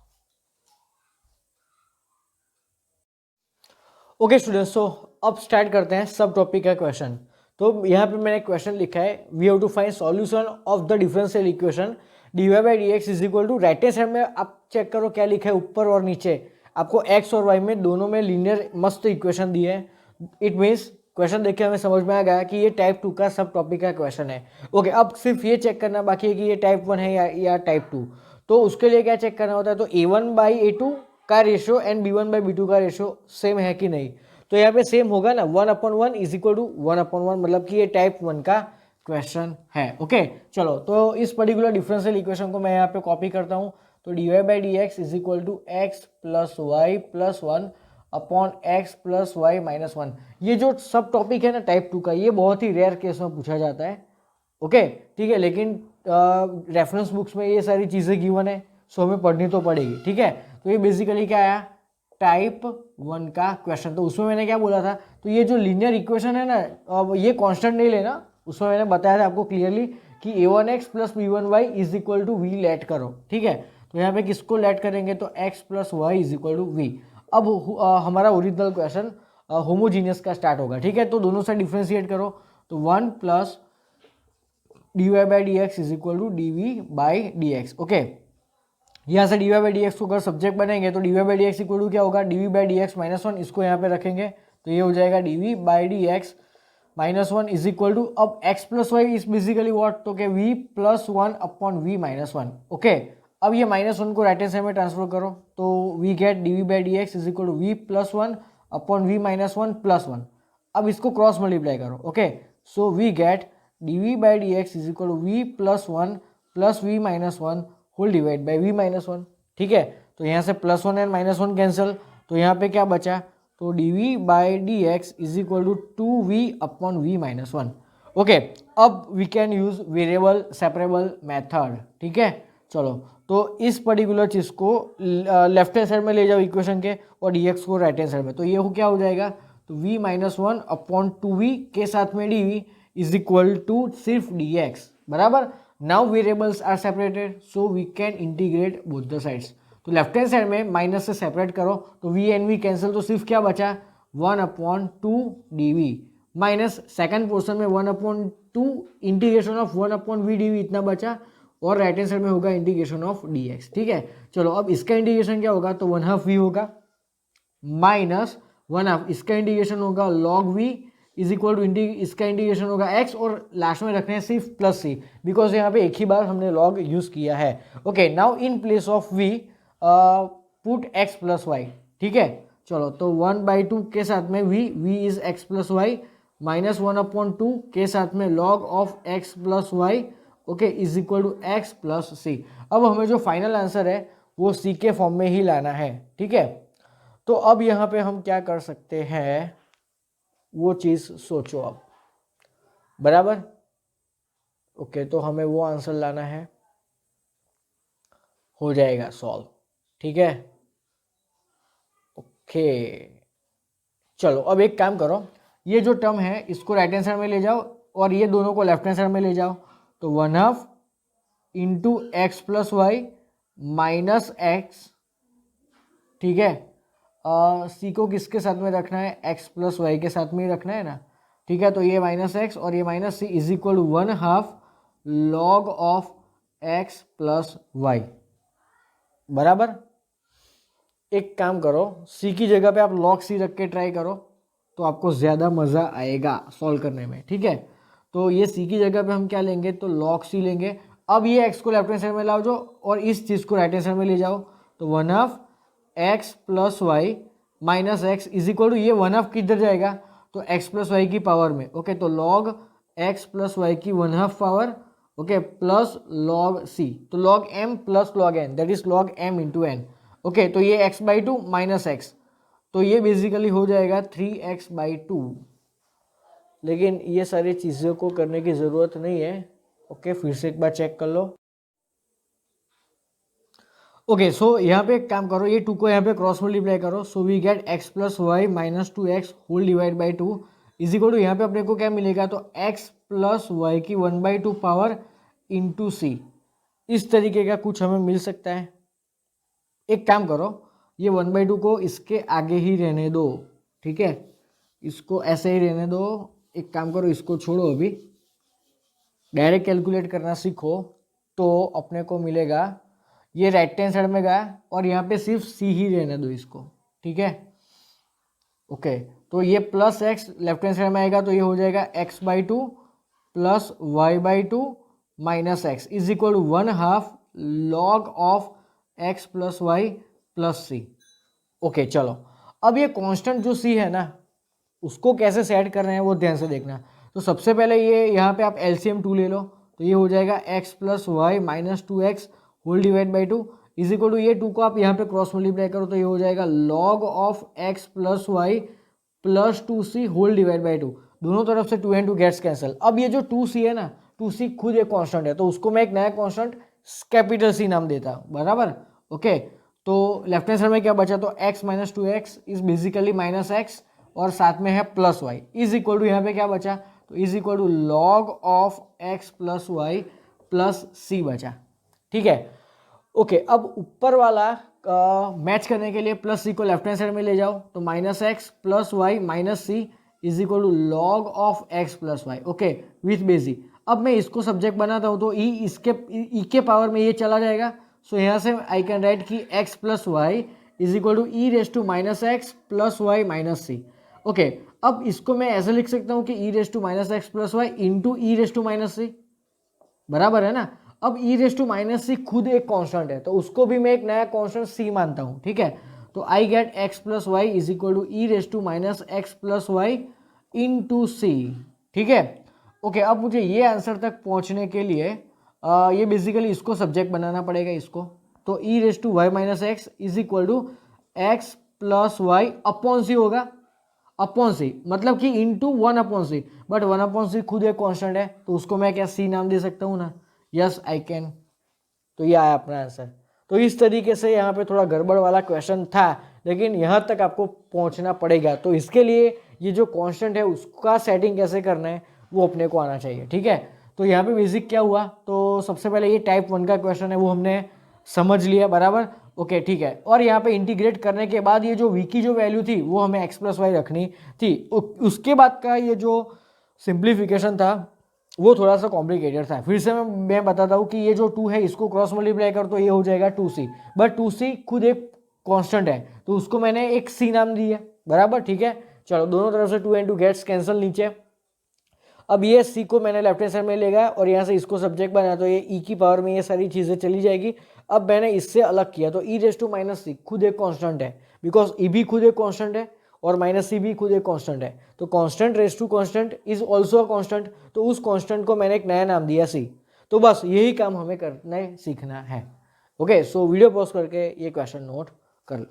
ओके स्टूडेंट्स, सो अब स्टार्ट करते हैं सब टॉपिक का क्वेश्चन। तो यहाँ पे मैंने क्वेश्चन लिखा है, we have to find solution of the differential equation dy by D x is equal to, right hand side में आप चेक करो क्या लिखा है ऊपर और नीचे, आपको x और y में दोनों में लीनियर मस्त इक्वेशन दी है। इट मीन्स क्वेश्चन देख के हमें समझ में आ गया कि ये टाइप 2 का सब टॉपिक का क्वेश्चन है, ओके। अब सिर्फ ये चेक करना बाकी है कि ये टाइप 1 है या टाइप 2। तो उसके लिए क्या चेक करना होता है, तो a1 बाई a2 का ratio and b1 by b2 का रेशियो सेम है कि नहीं। तो यहाँ पे सेम होगा ना, 1/1 इज इक्वल टू 1/1, मतलब कि ये टाइप 1 का क्वेश्चन है, ओके। चलो, तो इस पर्टिकुलर डिफरेंशियल इक्वेशन को मैं यहाँ पे कॉपी करता हूँ। तो dy by D x is equal to x plus y plus 1 upon x plus y minus 1। ये जो सब टॉपिक है ना टाइप 2 का, ये बहुत ही रेयर केस में पूछा जाता है, ओके, ठीक है। लेकिन रेफरेंस बुक्स में ये सारी चीज़ें गिवन है, सो हमें पढ़नी तो पड़ेगी, ठीक है। तो ये बेसिकली क्या आया, टाइप 1 का क्वेश्चन। तो उसमें मैंने क्या बोला था, तो ये जो लीनियर इक्वेशन है ना, अब ये कांस्टेंट नहीं लेना, उसमें मैंने बताया था आपको क्लियरली कि a1x plus b1y is equal to v let करो, ठीक है। तो यहाँ पे किसको लेट करेंगे, तो x plus y is equal to v। अब हमारा ओरिजिनल क्वेश्चन होमोजीनियस का स्टार्ट होगा, ठीक है। तो दोनों से डिफ्रेंशिएट करो, तो 1 plus dy by D x is equal to dv by D x, okay. यहाँ से dy बाई डी एक्स को अगर सब्जेक्ट बनेंगे तो dy by D x equal to क्या होगा, dv by D x minus 1, इसको यहाँ पे रखेंगे तो ये हो जाएगा dv by D x minus 1 is equal to, अब x plus y is basically what, तो क्या v plus 1 upon v minus 1, okay. अब ये माइनस 1 को राइट हैंड साइड में ट्रांसफर करो, तो we get dv by D x is equal to v plus 1 upon v minus 1 plus 1। अब इसको क्रॉस मल्टीप्लाई करो, okay. So we get dv by D x is equal to v plus 1 plus v minus 1 whole divide by v minus 1, ठीक है, तो यहाँ से +1 and -1 cancel, तो यहाँ पे क्या बचा, तो dv/dx is equal to 2v/v-1। Okay, अब we can use variable separable method. ठीक है, चलो तो इस पर्टिकुलर चीज को लेफ्ट हैंड साइड में ले जाओ इक्वेशन के, और dx को राइट हैंड साइड में, तो ये क्या हो जाएगा, तो v-1/2v के साथ में dv इज इक्वल टू सिर्फ dx, बराबर। Now variables are separated, so we can integrate both the sides. तो लेफ्ट हैंड साइड में माइनस से सेपरेट करो, तो v एंड v कैंसिल, तो सिर्फ क्या बचा, 1/2 dv, माइनस सेकंड पोर्शन में 1/2 इंटीग्रेशन ऑफ 1/v dv इतना बचा, और राइट हैंड साइड में होगा इंटीग्रेशन ऑफ dx। ठीक है, चलो अब इसका इंटीग्रेशन क्या होगा, तो 1/2 v होगा माइनस 1/2, इसका इंटीग्रेशन होगा log v is equal to इसका इंटीग्रेशन होगा x, और लास्ट में रखने हैं सिर्फ प्लस सी, बिकॉज यहाँ पे एक ही बार हमने log यूज किया है। Okay, now in place of v put x plus y. ठीक है, चलो तो 1/2 के साथ में v is x plus y, minus 1/2 के साथ में log of x plus y, okay, is equal to x plus c. अब हमें जो फाइनल आंसर है वो c के फॉर्म में ही लाना है। ठीक है, तो अब यहाँ पे हम क्या कर सकते हैं, वो चीज सोचो अब, बराबर। ओके, तो हमें वो आंसर लाना है, हो जाएगा सॉल्व। ठीक है, ओके, चलो अब एक काम करो, ये जो टर्म है इसको राइट हैंड साइड में ले जाओ, और ये दोनों को लेफ्ट हैंड साइड में ले जाओ, तो 1/2 into x plus y minus x. ठीक है, सी को किसके साथ में रखना है, x प्लस वाई के साथ में ही रखना है ना। ठीक है, तो ये माइनस एक्स और ये minus c is equal to 1/2 log of x plus y, बराबर। एक काम करो, c की जगह पे आप log c रख के ट्राई करो, तो आपको ज़्यादा मज़ा आएगा सॉल्व करने में। ठीक है, तो ये c की जगह पे हम क्या लेंगे, तो log c लेंगे। अब ये x को लेफ्ट हैंड साइड में लाओ जो, और इस चीज़ को राइट हैंड साइड में ले जाओ, तो 1/2 x plus y minus x is equal to, ये 1/2 किधर जाएगा, तो x प्लस वाई की पावर में। ओके, तो log x प्लस वाई की 1/2 power, okay, plus log c, तो log m plus log n, that is log m into n। Okay, तो ये x/2 माइनस एक्स, तो ये बेसिकली हो जाएगा 3x/2। लेकिन ये सारी चीज़ों को करने की ज़रूरत नहीं है। ओके, फिर से एक बार चेक कर लो। ओके, सो यहाँ पे एक काम करो, ये 2 को यहाँ पे क्रॉस मल्टीप्लाई करो, so we get x plus y minus 2x whole divide by 2 is equal to, यहाँ पे अपने को क्या मिलेगा, तो x प्लस वाई की 1/2 पावर इंटू सी। इस तरीके का कुछ हमें मिल सकता है। एक काम करो, ये 1/2 को इसके आगे ही रहने दो। ठीक है, इसको ऐसे ही रहने दो। एक काम करो, इसको छोड़ो, अभी डायरेक्ट कैलकुलेट करना सीखो, तो अपने को मिलेगा, ये राइट हैंड साइड में गया, और यहाँ पे सिर्फ सी ही रहने दो इसको। ठीक है, ओके, तो ये plus x left hand side में आएगा, तो ये हो जाएगा x/2 plus y/2 minus x is equal to 1/2 log of x plus y plus c. Okay, चलो अब ये कांस्टेंट जो c है ना, उसको कैसे सेट कर रहे हैं वो ध्यान से देखना। तो सबसे पहले ये यहाँ पे आप LCM 2 ले लो, तो ये हो जाएगा x plus y minus 2x whole divide by 2 is equal to, ये 2 को आप यहाँ पे क्रॉस मल्टीप्लाई करो, तो ये हो जाएगा log of x plus y plus 2c whole divide by 2। दोनों तरफ से 2 एंड 2 गेट्स कैंसल। अब ये जो 2c है ना, 2c खुद एक कांस्टेंट है, तो उसको मैं एक नया कांस्टेंट कैपिटल C नाम देता हूँ, बराबर। ओके, तो लेफ्ट हैंड साइड में क्या बचा, तो x minus 2x is basically minus x, और साथ में है plus y is equal to, यहाँ पे क्या बचा, तो is equal to log of x plus y plus c बचा। ठीक है, ओके, अब ऊपर वाला मैच करने के लिए प्लस सी को लेफ्ट हैंड साइड में ले जाओ, तो minus x plus y minus c is equal to log of x plus y, okay, with बेसी। अब मैं इसको सब्जेक्ट बनाता हूँ, तो ई के पावर में ये चला जाएगा, सो यहाँ से आई कैन राइट कि x plus y is equal to e raise to minus x plus y minus c. Okay, अब इसको मैं ऐसे लिख सकता हूँ कि e raise to minus x plus y into e raise to minus c, बराबर है ना। अब e raise to minus c खुद एक कांस्टेंट है, तो उसको भी मैं एक नया कांस्टेंट सी मानता हूँ। ठीक है, तो I get x plus y is equal to e raise to minus x plus y into c. ठीक है, ओके, अब मुझे ये आंसर तक पहुँचने के लिए ये बेसिकली इसको सब्जेक्ट बनाना पड़ेगा, इसको। तो e raise to y minus x is equal to x plus y upon c होगा, अपॉन सी मतलब कि इंटू 1/c, बट 1/c खुद एक कांस्टेंट है तो उसको मैं क्या सी नाम दे सकता हूँ ना, यस आई कैन। तो ये आया अपना आंसर। तो इस तरीके से यहाँ पे थोड़ा गड़बड़ वाला क्वेश्चन था, लेकिन यहाँ तक आपको पहुँचना पड़ेगा। तो इसके लिए ये जो कांस्टेंट है उसका सेटिंग कैसे करना है वो अपने को आना चाहिए, ठीक है। तो यहाँ पे बेसिक क्या हुआ, तो सबसे पहले ये टाइप 1 का क्वेश्चन है वो हमने समझ लिया, बराबर, ओके ठीक है। और यहाँ पे इंटीग्रेट करने के बाद ये जो v की जो वैल्यू थी वो हमें x प्लस वाई रखनी थी। उसके बाद का ये जो सिंप्लीफिकेशन था वो थोड़ा सा कॉम्प्लिकेटेड था। फिर से मैं बताता हूँ कि ये जो 2 है इसको क्रॉस मल्टीप्लाई कर तो ये हो जाएगा 2c, बट 2c खुद एक कांस्टेंट है तो उसको मैंने एक c नाम दी है, बराबर, ठीक है। चलो दोनों तरफ से 2 into गेट्स कैंसिल नीचे। अब ये c को मैंने लेफ्ट हैंड साइड में ले गया और यहाँ से इसको सब्जेक्ट बनाया तो ये e की पावर में ये सारी चीज़ें चली जाएगी। अब मैंने इससे अलग किया तो e race to minus c खुद एक कांस्टेंट है, बिकॉज e भी खुद एक कांस्टेंट है और माइनस सी भी खुद एक कांस्टेंट है। तो constant raise to constant is also a constant, तो उस कांस्टेंट को मैंने एक नया नाम दिया c। तो बस यही काम हमें करना सीखना है। ओके, सो वीडियो पॉज करके ये क्वेश्चन नोट कर लो।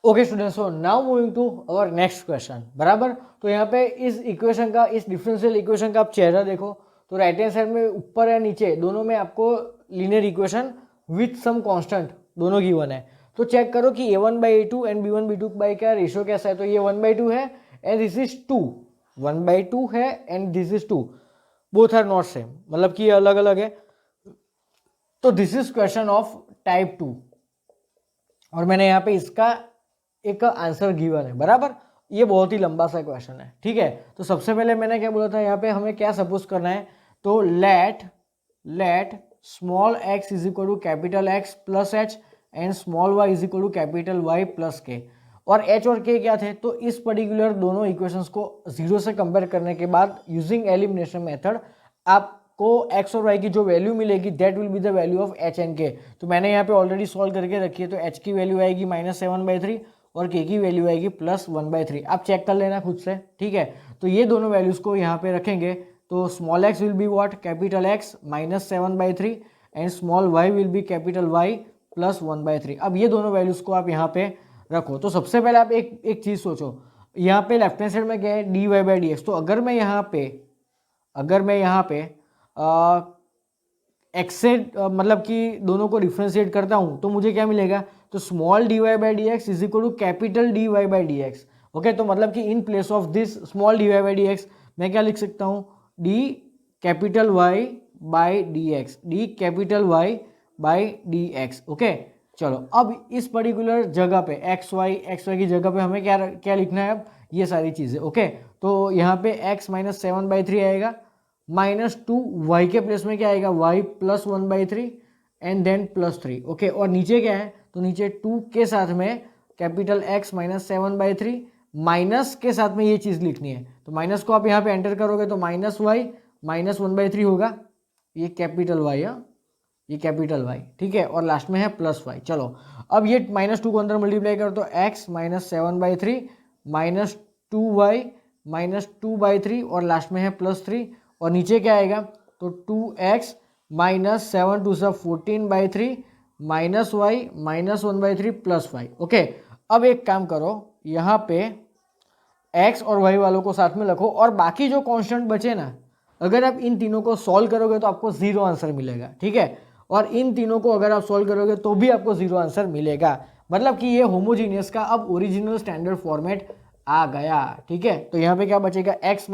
Okay students, so now moving to our next question, बराबर। तो यहाँ पे इस इक्वेशन का, इस डिफरेंशियल इक्वेशन का आप चेहरा देखो तो राइट हैंड साइड में ऊपर या नीचे दोनों में आपको linear equation with some constant दोनों गिवन है। तो चेक करो कि a1/a2 एंड b1/b2 बाई का रेशियो कैसा है। तो ये 1/2 है एंड दिस इज 2, 1/2 है and this is 2, both are not same, मतलब कि ये अलग अलग है। तो this is question of type 2 और मैंने यहाँ पे इसका एक आंसर गिवन है, बराबर। ये बहुत ही लंबा सा क्वेश्चन है, ठीक है। तो सबसे पहले मैंने क्या बोला था, यहाँ पे हमें क्या सपोज करना है, तो let small x is equal to capital X plus h and small y is equal to capital Y plus k. और h और k क्या थे, तो इस पर्टिकुलर दोनों इक्वेशंस को 0 से कंपेयर करने के बाद यूजिंग एलिमिनेशन मेथड आपको x और y की जो वैल्यू मिलेगी that will be the value of h and k। तो मैंने यहाँ पे ऑलरेडी सॉल्व करके रखी है। तो h की वैल्यू आएगी -7/3 और k की वैल्यू आएगी +1/3। आप चेक कर लेना खुद से, ठीक है। तो ये दोनों वैल्यूज को यहाँ पे रखेंगे तो small x will be what, capital X -7/3 and small y will be capital Y +1/3। अब ये दोनों वैल्यूज को आप यहाँ पे रखो। तो सबसे पहले आप एक चीज़ सोचो, यहाँ पे लेफ्ट हैंड साइड में क्या है, dy/dx। तो अगर मैं यहाँ पे एक्स से मतलब कि दोनों को डिफ्रेंशिएट करता हूँ तो मुझे क्या मिलेगा, तो small dy/dx is equal to capital dy/dx। Okay, तो मतलब कि in place of this small dy/dx मैं क्या लिख सकता हूँ, d capital y/dx, d capital y/dx। Okay, चलो अब इस पर्टिकुलर जगह पे xy की जगह पे हमें क्या लिखना है, अब ये सारी चीज़ें। ओके, तो यहाँ पे x -7/3 आएगा, -2 y के प्लेस में क्या आएगा, y +1/3 एंड देन +3। ओके, और नीचे क्या है, तो नीचे 2 के साथ में कैपिटल X -7/3 माइनस के साथ में ये चीज़ लिखनी है। तो माइनस को आप यहाँ पे एंटर करोगे तो -y -1/3 होगा, ये कैपिटल Y है, ये कैपिटल Y, ठीक है, और लास्ट में है +y। चलो अब ये -2 को अंदर मल्टीप्लाई करो तो x -7/3 -2y -2/3 और लास्ट में है +3 और नीचे क्या आएगा, तो 2x -7 2 14/3 -y -1/3 +y। ओके, अब एक काम करो, यहाँ पे x और y वालों को साथ में रखो और बाकी जो कांस्टेंट बचे ना, अगर आप इन तीनों को सॉल्व करोगे तो आपको 0 आंसर मिलेगा, ठीक है। और इन तीनों को अगर आप सॉल्व करोगे तो भी आपको 0 आंसर मिलेगा, मतलब कि ये होमोजीनियस का अब ओरिजिनल स्टैंडर्ड फॉर्मेट आ गया, ठीक है। तो यहाँ पे क्या बचेगा, x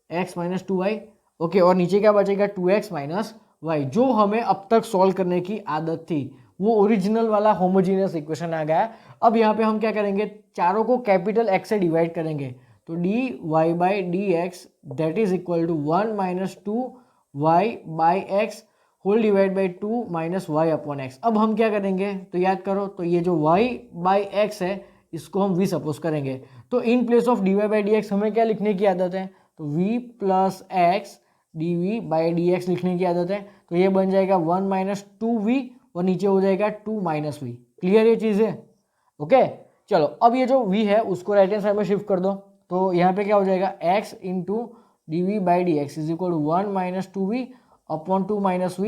-2y, ओके, और नीचे क्या बचेगा, 2x -y, जो हमें अब तक सॉल्व करने की आदत थी, वो ओरिजिनल वाला होमोजीनियस इक्वेशन आ गया। अब यहाँ पे हम क्या करेंगे, चारों को कैपिटल X से डिवाइड करेंगे तो dy/dx that is equal to 1 - 2y/x whole divide by 2 - y/x। अब हम क्या करेंगे, तो याद करो, तो ये जो y/x है इसको हम v सपोज करेंगे। तो इन प्लेस ऑफ dy/dx हमें क्या लिखने की आदत है, तो v + x dv/dx लिखने की आदत है। तो ये बन जाएगा 1 - 2v और नीचे हो जाएगा 2 - v। क्लियर ये चीज़ है, ओके। चलो अब ये जो v है उसको राइट हैंड साइड में शिफ्ट कर दो, तो यहाँ पे क्या हो जाएगा, x × d we by D x is equal to 1 minus 2v upon 2 minus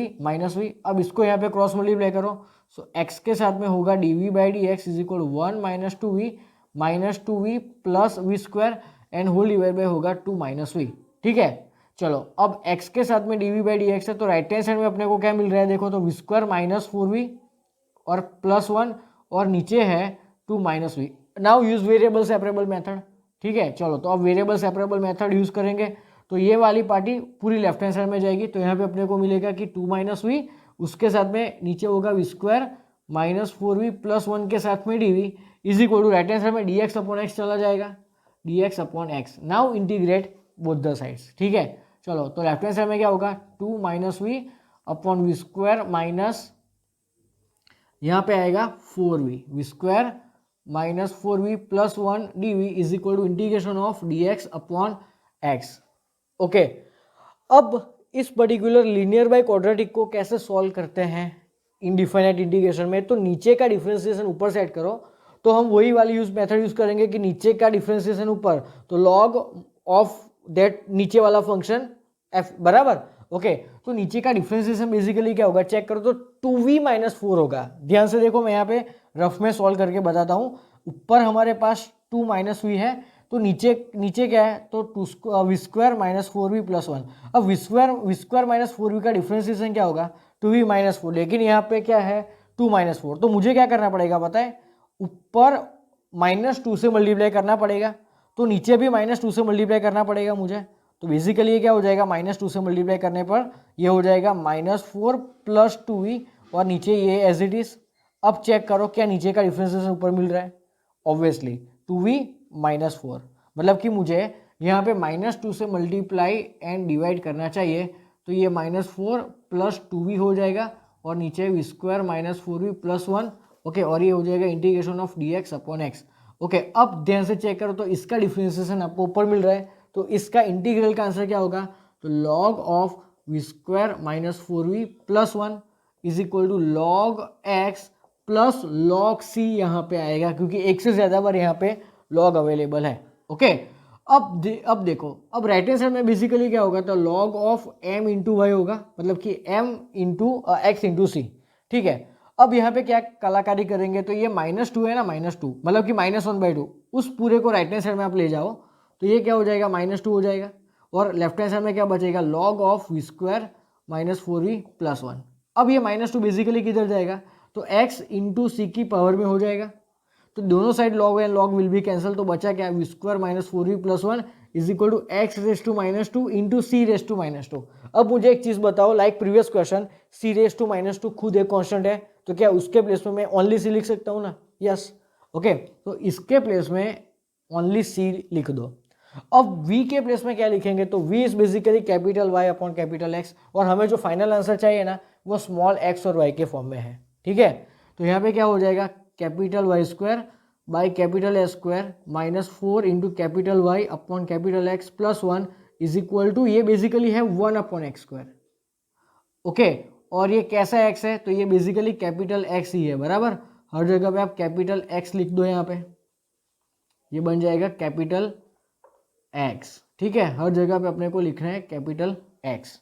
v. अब इसको यहाँ पे क्रॉस मल्टीप्लाई करो, सो x के साथ में होगा d we by D x is equal to 1 minus two we plus we square and whole divide by होगा 2 माइनस वी। ठीक है, चलो अब x के साथ में D we by D x है, तो राइट हैंड साइड में अपने को क्या मिल रहा है, देखो तो वी स्क्वायर माइनस 4v और प्लस 1 और नीचे है 2 minus v. Now use variable separable method. ठीक है, चलो तो अब वेरिएबल सेपरेबल मेथड यूज करेंगे, तो ये वाली पार्टी पूरी लेफ्ट हैंड साइड में जाएगी, तो यहाँ पे अपने को मिलेगा कि 2 माइनस वी, उसके साथ में नीचे होगा we square minus 4v plus 1 के साथ में D we is equal to right hand side में डी एक्स अपॉन एक्स चला जाएगा, d x upon x. Now integrate both the sides. ठीक है, चलो तो लेफ्ट हैंड साइड में क्या होगा 2 minus v upon v square minus यहाँ पे आएगा 4v, v square minus 4v plus 1 d we is equal to integration of d x upon x. Okay, अब इस पर्टिकुलर लीनियर बाय क्वाड्रेटिक को कैसे सॉल्व करते हैं इनडिफाइनाइट इंटीग्रेशन में, तो नीचे का डिफरेंशिएशन ऊपर सेट करो, तो हम वही वाली मेथड यूज करेंगे कि नीचे का डिफरेंशिएशन ऊपर, तो लॉग ऑफ दैट नीचे वाला फंक्शन f बराबर। ओके, तो नीचे का डिफरेंशिएशन बेसिकली क्या होगा, चेक करो तो 2v माइनस 4 होगा। ध्यान से देखो, मैं यहाँ पे रफ में सॉल्व करके बताता हूँ। ऊपर हमारे पास 2 माइनस वी है, तो नीचे क्या है, तो we square minus 4v plus 1। अब वी स्क्वायर माइनस 4v का डिफरेंशिएशन क्या होगा 2v माइनस 4, लेकिन यहाँ पे क्या है 2 माइनस 4, तो मुझे क्या करना पड़ेगा पता है, ऊपर माइनस 2 से मल्टीप्लाई करना पड़ेगा, तो नीचे भी माइनस 2 से मल्टीप्लाई करना पड़ेगा मुझे। तो बेसिकली ये क्या हो जाएगा, माइनस 2 से मल्टीप्लाई करने पर ये हो जाएगा माइनस 4 प्लस 2v और नीचे ये एज इट इज। अब चेक करो क्या नीचे का डिफरेंशिएशन ऊपर मिल रहा है, ऑब्वियसली 2v माइनस 4, मतलब कि मुझे यहाँ पे माइनस 2 से मल्टीप्लाई एंड डिवाइड करना चाहिए, तो ये माइनस 4 प्लस 2v हो जाएगा और नीचे v square minus 4v plus 1। Okay, और ये हो जाएगा integration of d x upon x. Okay, अब ध्यान से चेक करो तो इसका डिफरेंशिएशन आपको ऊपर मिल रहा है, तो इसका इंटीग्रल का आंसर क्या होगा, तो log of we square minus 4v plus 1 is equal to log x plus log c यहाँ पे आएगा, क्योंकि एक से ज़्यादा बार यहाँ पे लॉग अवेलेबल है। ओके, अब देखो, अब राइट हैंड साइड में बेसिकली क्या होगा, तो log of m into y होगा, मतलब कि m into x into c. ठीक है, अब यहाँ पे क्या कलाकारी करेंगे, तो ये माइनस 2 है ना, माइनस 2 मतलब कि -1/2, उस पूरे को राइट हैंड साइड में आप ले जाओ, तो ये क्या हो जाएगा -2 हो जाएगा, और लेफ्ट हैंड साइड में क्या बचेगा, log of we square minus 4v plus 1। अब ये -2 बेसिकली किधर जाएगा, तो x इंटू सी की पावर में हो जाएगा, तो दोनों side log and log will be cancel, तो बचा क्या, v square minus 4v plus 1 is equal to x raise to -2 into c raise to -2। अब मुझे एक चीज़ बताओ, like previous question, c raise to -2 खुद एक कॉन्स्टेंट है, तो क्या उसके प्लेस में मैं ओनली सी लिख सकता हूँ ना, यस। ओके, तो इसके प्लेस में ओनली सी लिख दो। अब v के प्लेस में क्या लिखेंगे, तो v is basically capital Y upon capital X, और हमें जो फाइनल आंसर चाहिए ना वो स्मॉल x और y के फॉर्म में है। ठीक है, तो यहाँ पे क्या हो जाएगा, capital Y square by capital S square minus 4 into capital Y upon capital X plus 1 is equal to, ये बेसिकली है 1 अपॉन एक्स स्क्वायर। ओके, और ये कैसा x है, तो ये बेसिकली कैपिटल X ही है, बराबर। हर जगह पे आप कैपिटल X लिख दो, यहाँ पे ये बन जाएगा कैपिटल x। ठीक है, हर जगह पे अपने को लिखना है कैपिटल x।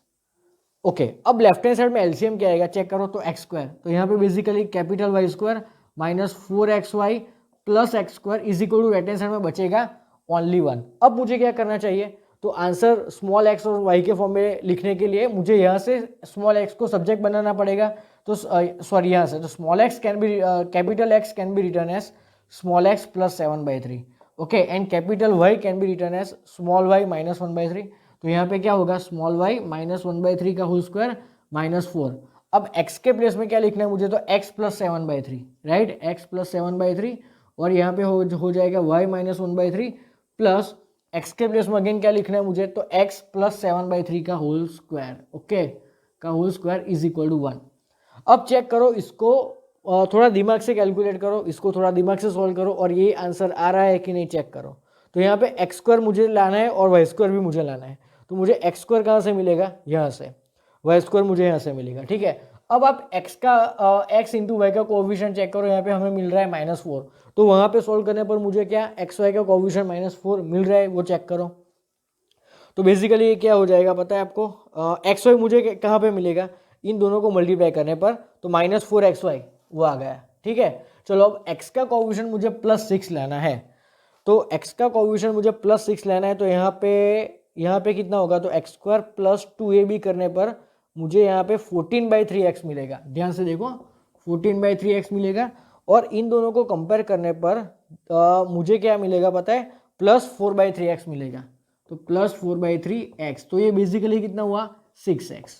ओके, अब लेफ्ट हैंड साइड में एलसीएम क्या आएगा, चेक करो तो एक्स स्क्वायर, तो यहाँ पे basically capital Y square minus 4xy plus x square is equal to right hand side में बचेगा ओनली 1। अब मुझे क्या करना चाहिए, तो आंसर स्मॉल x और y के फॉर्म में लिखने के लिए मुझे यहाँ से स्मॉल x को सब्जेक्ट बनाना पड़ेगा, तो सॉरी यहाँ से, तो small x can be capital x can be return as small x plus 7/3। Okay, and capital y can be return as small y minus 1/3। तो यहाँ पे क्या होगा, स्मॉल y माइनस 1/3 का होल स्क्वायर माइनस 4। अब x के place में क्या लिखना है मुझे, तो x plus 7/3, right, x plus 7/3, और यहाँ पे हो जाएगा y माइनस 1/3 प्लस x के प्लेस में अगेन क्या लिखना है मुझे, तो x प्लस 7/3 का होल स्क्वायर, ओके, का whole square is equal to 1। अब चेक करो इसको, थोड़ा दिमाग से कैलकुलेट करो, इसको थोड़ा दिमाग से सॉल्व करो, और ये आंसर आ रहा है कि नहीं चेक करो। तो यहाँ पे एक्स स्क्वायर मुझे लाना है और वाई स्क्वायर भी मुझे लाना है, तो मुझे एक्स स्क्वायर कहाँ से मिलेगा, यहाँ से, वाई स्क्वायर मुझे यहाँ से मिलेगा। ठीक है, अब आप एक्स इंटू वाई का कोएफिशिएंट चेक करो, यहाँ पे हमें मिल रहा है -4, तो वहाँ पे सॉल्व करने पर मुझे क्या एक्स वाई का कोएफिशिएंट -4 मिल रहा है, वो चेक करो। तो बेसिकली ये क्या हो जाएगा पता है आपको, एक्स वाई मुझे कहाँ पे मिलेगा, इन दोनों को मल्टीप्लाई करने पर, तो -4xy वो आ गया। ठीक है, चलो अब x का कोएफिशिएंट मुझे +6 लेना है, तो x का कोएफिशिएंट मुझे +6 लेना है, तो यहाँ पे कितना होगा, तो x² + 2ab करने पर मुझे यहाँ पे 14/3x मिलेगा। ध्यान से देखो 14/3x मिलेगा, और इन दोनों को कंपेयर करने पर मुझे क्या मिलेगा पता है, +4/3x मिलेगा। तो +4/3x, तो ये बेसिकली कितना हुआ, 6x,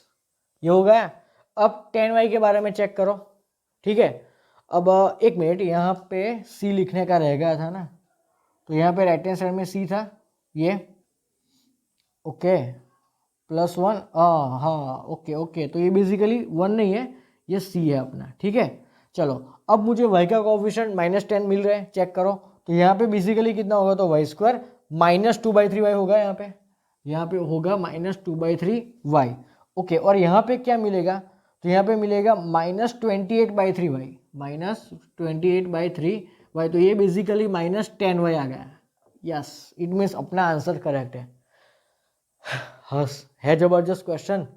ये हो गया। अब 10y के बारे में चेक करो। ठीक है, अब एक मिनट, यहाँ पे c लिखने का रह गया था ना, तो यहाँ पे राइट हैंड साइड में c था, ये ओके +1, हाँ ओके ओके, तो ये बेसिकली 1 नहीं है, ये c है अपना। ठीक है, चलो अब मुझे y का कोएफिशिएंट -10 मिल रहा है, चेक करो। तो यहाँ पे बेसिकली कितना होगा, तो y² -2/3y होगा, यहाँ पे होगा -2/3y। ओके, और यहाँ पे क्या मिलेगा, तो यहाँ पे मिलेगा -28/3y, -28/3y, तो ये बेसिकली -10y आ गया। यस, इट मीन्स अपना आंसर करेक्ट है। हस है जबरदस्त क्वेश्चन।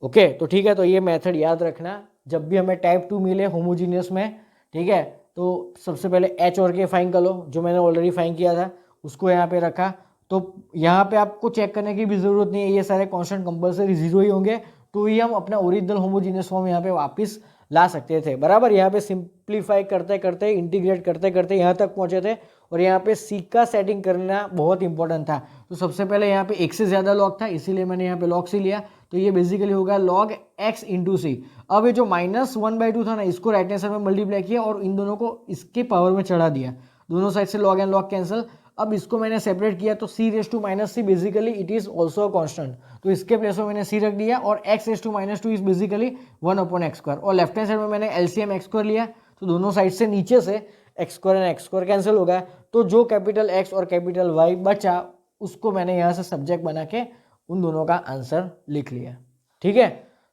ओके, तो ठीक है, तो ये मेथड याद रखना जब भी हमें टाइप 2 मिले होमोजीनियस में। ठीक है, तो सबसे पहले h और k फाइंड कर लो, जो मैंने ऑलरेडी फाइंड किया था उसको यहाँ पे रखा। तो यहाँ पे आपको चेक करने की भी जरूरत नहीं है, ये सारे कांस्टेंट कंपलसरी 0 ही होंगे, तो ही हम अपना ओरिजिनल होमोजीनियस फॉर्म यहाँ पे वापस ला सकते थे। बराबर, यहाँ पे सिंप्लीफाई करते करते, इंटीग्रेट करते करते यहाँ तक पहुँचे थे, और यहाँ पे सी का सेटिंग करना बहुत इंपॉर्टेंट था। तो सबसे पहले यहाँ पे एक से ज़्यादा लॉग था, इसीलिए मैंने यहाँ पे लॉग सी लिया, तो ये बेसिकली होगा log x इंटू सी। अब ये जो -1/2 था ना, इसको राइट हैंड साइड में मल्टीप्लाई किया और इन दोनों को इसके पावर में चढ़ा दिया, दोनों साइड से log एंड log कैंसिल। अब इसको मैंने सेपरेट किया, तो c⁻⁻c basically it is also a constant, तो इसके प्लेस में मैंने c रख दिया, और x⁻2 इज बेसिकली 1/x², और लेफ्ट हैंड साइड में मैंने LCM x² लिया, तो दोनों साइड से नीचे से x² एंड x² कैंसिल हो गया, तो जो कैपिटल X और कैपिटल Y बचा उसको मैंने यहाँ से सब्जेक्ट बना के उन दोनों का आंसर लिख लिया। ठीक है,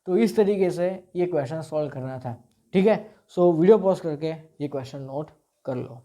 तो इस तरीके से ये क्वेश्चन सॉल्व करना था। ठीक है, सो वीडियो पॉज करके ये क्वेश्चन नोट कर लो।